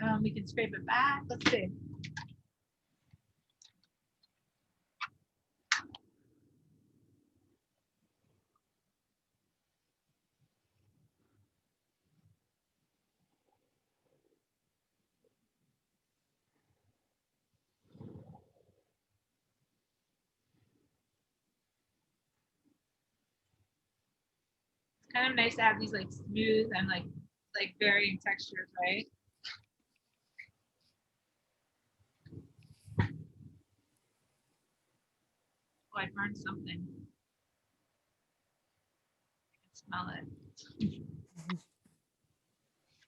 it. We can scrape it back. Let's see. It's kind of nice to have these like smooth and like varying textures, right? Oh, I burned something. I can smell it.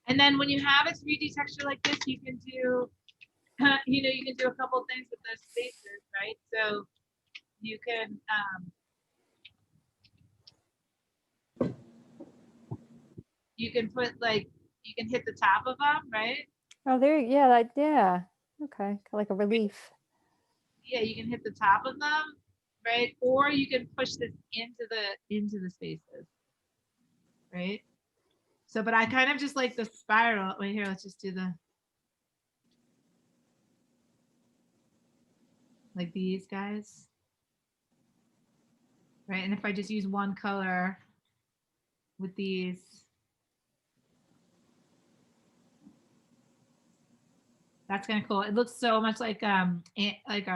And then when you have a 3D texture like this, you can do, you know, you can do a couple things with those spaces, right? So you can, you can put like, you can hit the top of them, right? Oh, there. Yeah. Like, yeah. Okay. Like a relief. Yeah, you can hit the top of them, right? Or you can push this into the spaces, right? So, but I kind of just like the spiral. Wait here, let's just do the like these guys, right? And if I just use one color with these, that's kind of cool. It looks so much like a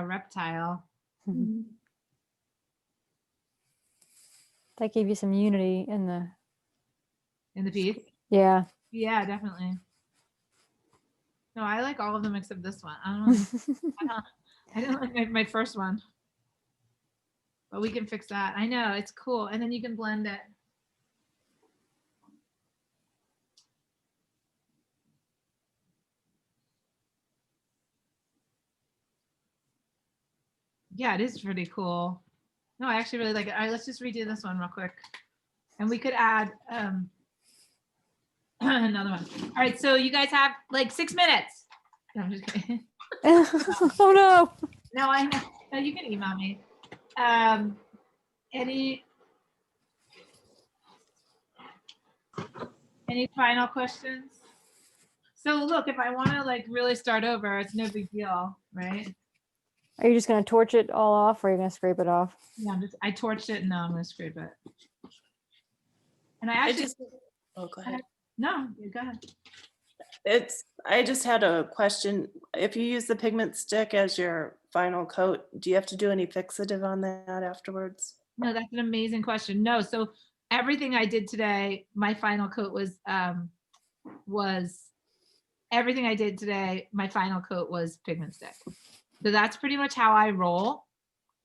reptile. Mhm. That gave you some unity in In the piece. yeah. Yeah, definitely. No, I like all of them except this one. I don't I didn't like my first one. But we can fix that. I know, it's cool. And then you can blend it. Yeah, it is pretty cool. No, I actually really like it. All right, let's just redo this one real quick. And we could add another one. All right, so you guys have like 6 minutes. No, I'm just kidding. Oh no. No, I know. No, you can email me. Any final questions? So look, if I want to like really start over, it's no big deal, right? Are you just gonna torch it all off, or are you gonna scrape it off? Yeah, I torched it and now I'm gonna scrape it. And I I actually just, oh, go ahead. no, you go ahead. I just had a question. If you use the pigment stick as your final coat, do you have to do any fixative on that afterwards? No, that's an amazing question. No, so everything I did today, my final coat was everything I did today, my final coat was pigment stick. So that's pretty much how I roll.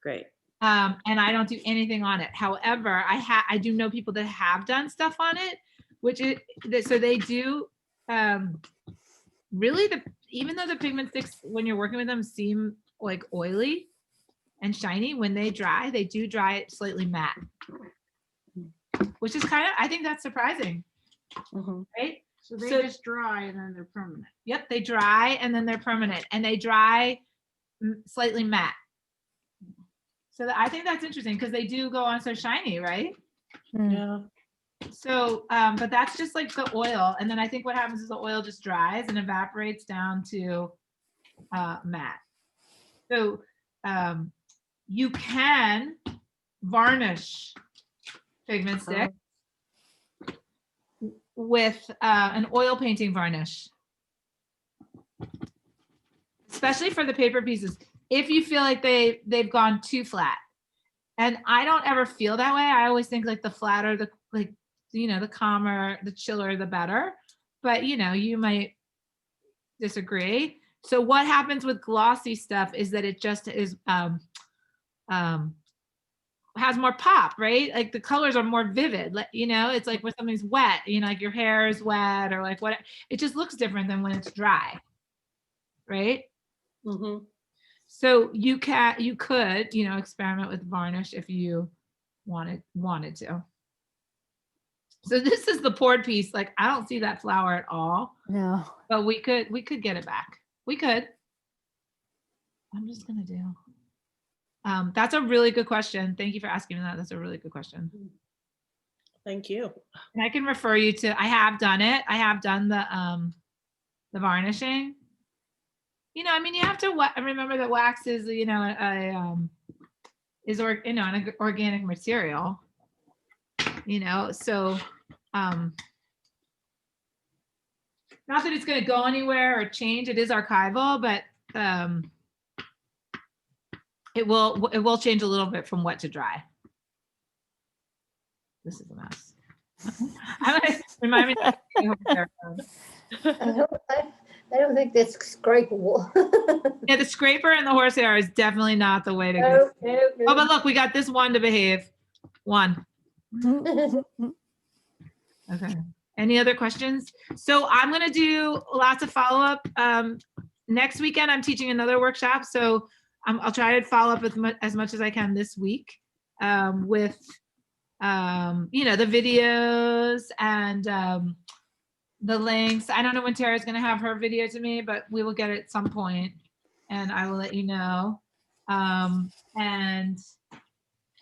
Great. And I don't do anything on it. However, I do know people that have done stuff on it, so they do really even though the pigment sticks when you're working with them seem like oily and shiny, when they dry, they do dry it slightly matte, which is I think that's surprising, right? So they So- just dry and then they're permanent. Yep, they dry and then they're permanent, and they dry slightly matte. So I think that's interesting because they do go on so shiny, right? Yeah. So, but that's just like the oil. And then I think what happens is the oil just dries and evaporates down to matte. So you can varnish pigment stick with an oil painting varnish, especially for the paper pieces, if you feel like they've gone too flat. And I don't ever feel that way. I always think like the flatter, the calmer, the chiller, the better. But you might disagree. So what happens with glossy stuff is that it just is has more pop, right? Like the colors are more vivid. It's like when something's wet, like your hair is wet or like what, it just looks different than when it's dry, right? Mm-hmm. So you could, experiment with varnish if you wanted to. So this is the poured piece. Like I don't see that flower at all. No. But we could get it back. We could. I'm just gonna do. That's a really good question. Thank you for asking that. That's a really good question. Thank you. And I can refer you to. I have done it. I have done the varnishing. You have to remember that wax is, an organic material. So not that it's going to go anywhere or change. It is archival, but it will change a little bit from wet to dry. This is a mess. Remind me. I don't think that's scrapable. Yeah, the scraper and the horsehair is definitely not the way to go. No, Oh, but look, we got this one to behave. One. no. Okay. Any other questions? So I'm going to do lots of follow-up. Next weekend, I'm teaching another workshop. So I'll try to follow up with as much as I can this week with, the videos and the links. I don't know when Tara's going to have her video to me, but we will get it at some point and I will let you know. And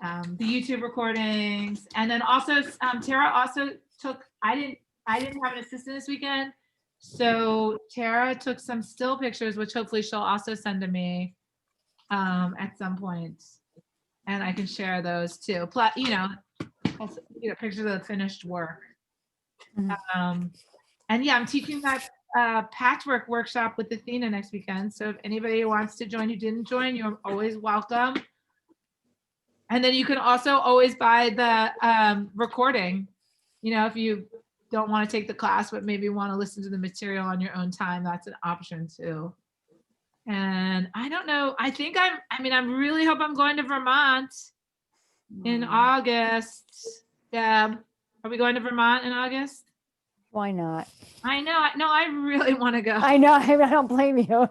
the YouTube recordings. And then also Tara also took, I didn't have an assistant this weekend. So Tara took some still pictures, which hopefully she'll also send to me at some point. And I can share those too. Plus, also, pictures of the finished work. And yeah, I'm teaching that patchwork workshop with Athena next weekend. So if anybody wants to join who didn't join, you're always welcome. And then you can also always buy the recording, if you don't want to take the class, but maybe want to listen to the material on your own time, that's an option too. And I don't know, I really hope I'm going to Vermont in August. Deb, are we going to Vermont in August? Why not? I know. No, I really want to go. I know. I don't blame you.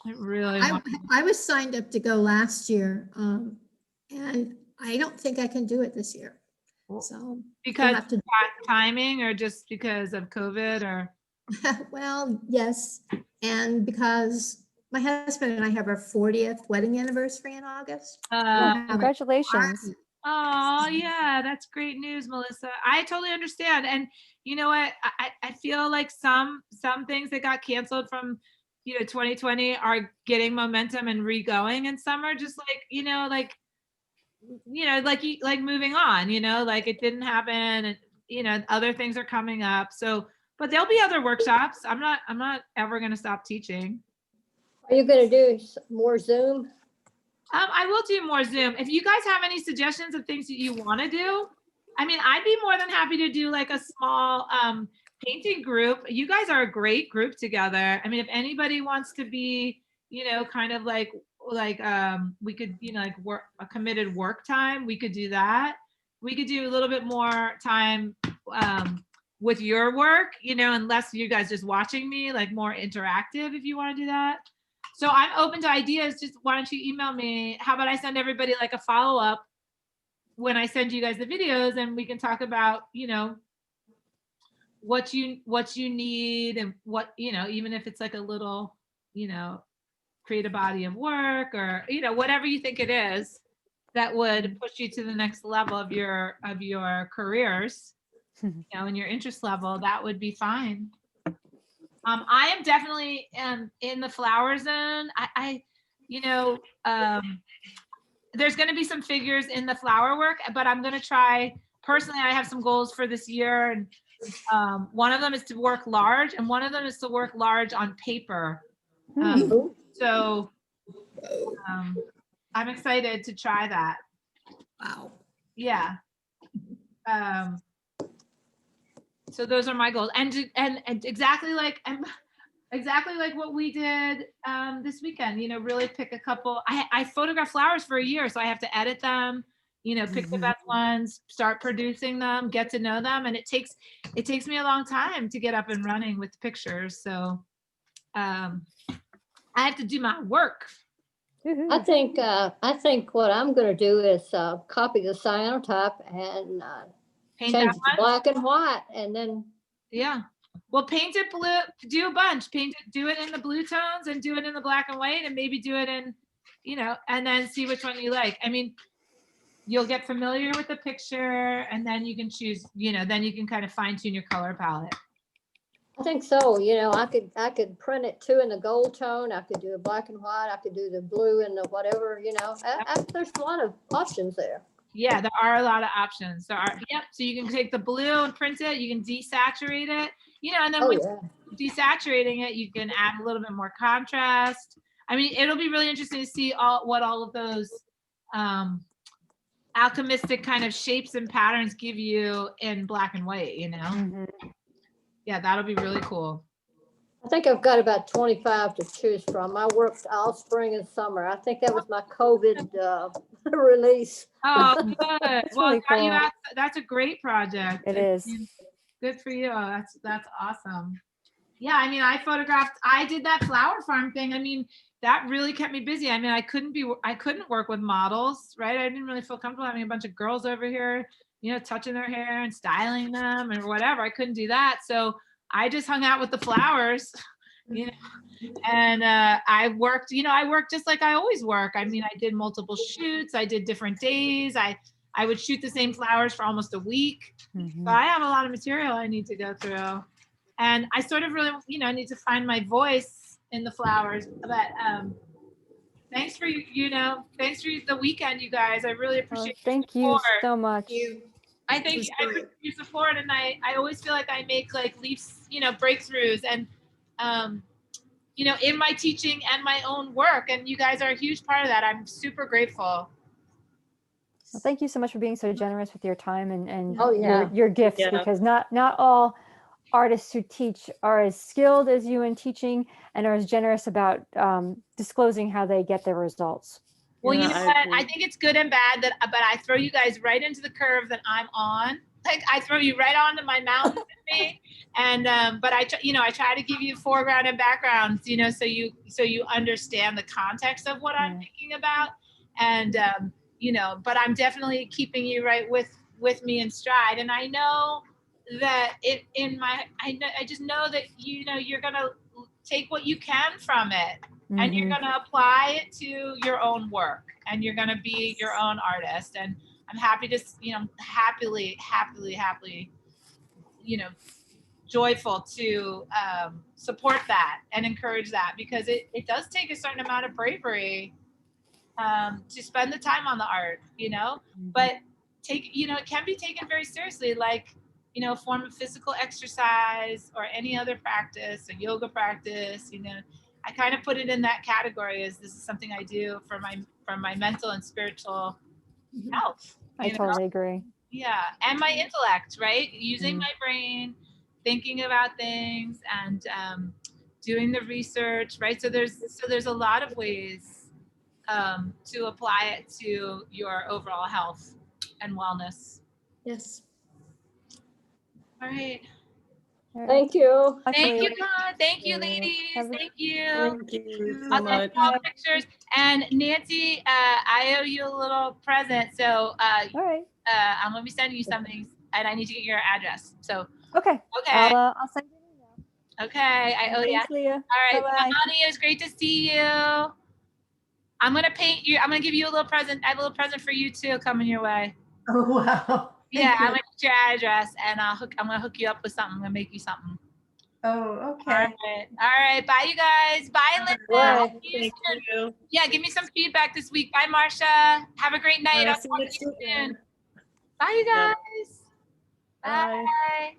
I really want to. I was signed up to go last year, and I don't think I can do it this year. So Because have to- timing or just because of COVID or? well, yes, and because my husband and I have our 40th wedding anniversary in August. Congratulations. Oh yeah, that's great news, Melissa. I totally understand. And you know what? I feel like some things that got canceled from 2020 are getting momentum and re-going, and some are just like like moving on, like it didn't happen, and other things are coming up. So, But there'll be other workshops. I'm not ever going to stop teaching. Are you gonna do more Zoom? I will do more Zoom. If you guys have any suggestions of things that you want to do, I mean, I'd be more than happy to do like a small painting group. You guys are a great group together. I mean, if anybody wants to be, you know, kind of like we could, you know, like work a committed work time, we could do that. We could do a little bit more time with your work, you know, unless you guys just watching me, like more interactive if you want to do that. So I'm open to ideas. Just why don't you email me? How about I send everybody like a follow-up when I send you guys the videos, and we can talk about, you know, what you need and what, you know, even if it's like a little, you know, create a body of work or, you know, whatever you think it is that would push you to the next level of your careers, you know, and your interest level, that would be fine. I am definitely in the flower zone. You know, there's going to be some figures in the flower work, but I'm going to try, personally, I have some goals for this year. And one of them is to work large, and one of them is to work large on paper. So I'm excited to try that. Wow. Yeah. So those are my goals, and exactly like what we did this weekend. You know, really pick a couple. I photographed flowers for a year, so I have to edit them. You know, pick the best ones, start producing them, get to know them, and it takes me a long time to get up and running with pictures. So I have to do my work. I think what I'm gonna do is copy the cyanotype and Paint change that it to one. black and white, and then Yeah. Well, paint it blue, do a bunch, do it in the blue tones and do it in the black and white, and maybe do it in, you know, and then see which one you like. I mean, you'll get familiar with the picture, and then you can choose, you know, then you can kind of fine tune your color palette. I think so. You know, I could print it too in the gold tone. I could do a black and white. I could do the blue and the whatever. You know, there's a lot of options there. Yeah, there are a lot of options. Yep. So you can take the blue and print it. You can desaturate it, you know, and then when you're desaturating it, you can add a little bit more contrast. I mean, it'll be really interesting to see what all of those alchemistic kind of shapes and patterns give you in black and white, you know? Yeah, that'll be really cool. I think I've got about 25 to choose from. I worked all spring and summer. I think that was my COVID release. Oh, good. Well, really cool. That's a great project. It is. Good for you. That's awesome. Yeah, I mean, I did that flower farm thing. I mean, that really kept me busy. I mean, I couldn't work with models, right? I didn't really feel comfortable having a bunch of girls over here, you know, touching their hair and styling them or whatever. I couldn't do that. So I just hung out with the flowers, you know, and I worked just like I always work. I mean, I did multiple shoots. I did different days. I would shoot the same flowers for almost a week. So I have a lot of material I need to go through. And I sort of really, you know, need to find my voice in the flowers. But thanks for the weekend, you guys. I really appreciate thank you so much. I appreciate your support, and I always feel like I make like leaps, you know, breakthroughs, and you know, in my teaching and my own work, and you guys are a huge part of that. I'm super grateful. Well, thank you so much for being so generous with your time and yeah. your gifts, because not all artists who teach are as skilled as you in teaching and are as generous about disclosing how they get their results. Well, you know what? I think it's good and bad but I throw you guys right into the curve that I'm on. Like I throw you right onto my mountain with me, and but I try to give you foreground and backgrounds, you know, so you understand the context of what I'm thinking about, and you know, but I'm definitely keeping you right with me in stride, and I know that I just know that, you know, you're gonna take what you can from it. And you're going to apply it to your own work, and you're going to be your own artist. And I'm happy to, you know, happily, you know, joyful to support that and encourage that, because it does take a certain amount of bravery to spend the time on the art, you know, but it can be taken very seriously. Like, you know, form of physical exercise or any other practice, a yoga practice, you know, I kind of put it in that category as this is something I do for my mental and spiritual health. I you know? totally agree. Yeah, and my intellect, right? Using Mm. my brain, thinking about things, and doing the research, right? So there's a lot of ways to apply it to your overall health and wellness. Yes. All right. All right. Thank you. Bye, Thank you, Kalia. Con. Thank you, Yeah. ladies. Have a- Thank you. Thank you so I'll send much. you all pictures. And Nancy, I owe you a little present. So All right. I'm gonna be sending you something, and I need to get your address. So Okay. okay, I'll send you an email. okay. I owe you. Thanks, Leah. All right, Bye-bye. Bonnie, it was great to see you. I'm gonna paint you. I'm gonna give you a little present. I have a little present for you too, coming your way. Oh, wow. Yeah, Thank I'm you. gonna get your address, and I'm gonna hook you up with something. I'm gonna make you something. Oh, okay. All right. Bye, you guys. Bye, Linda. Bye. See you Thank soon. you. Yeah, give me some feedback this week. Bye, Marcia. Have a great night. I'll See talk you to you next weekend. soon. Bye, you Yep. guys. Bye. Bye.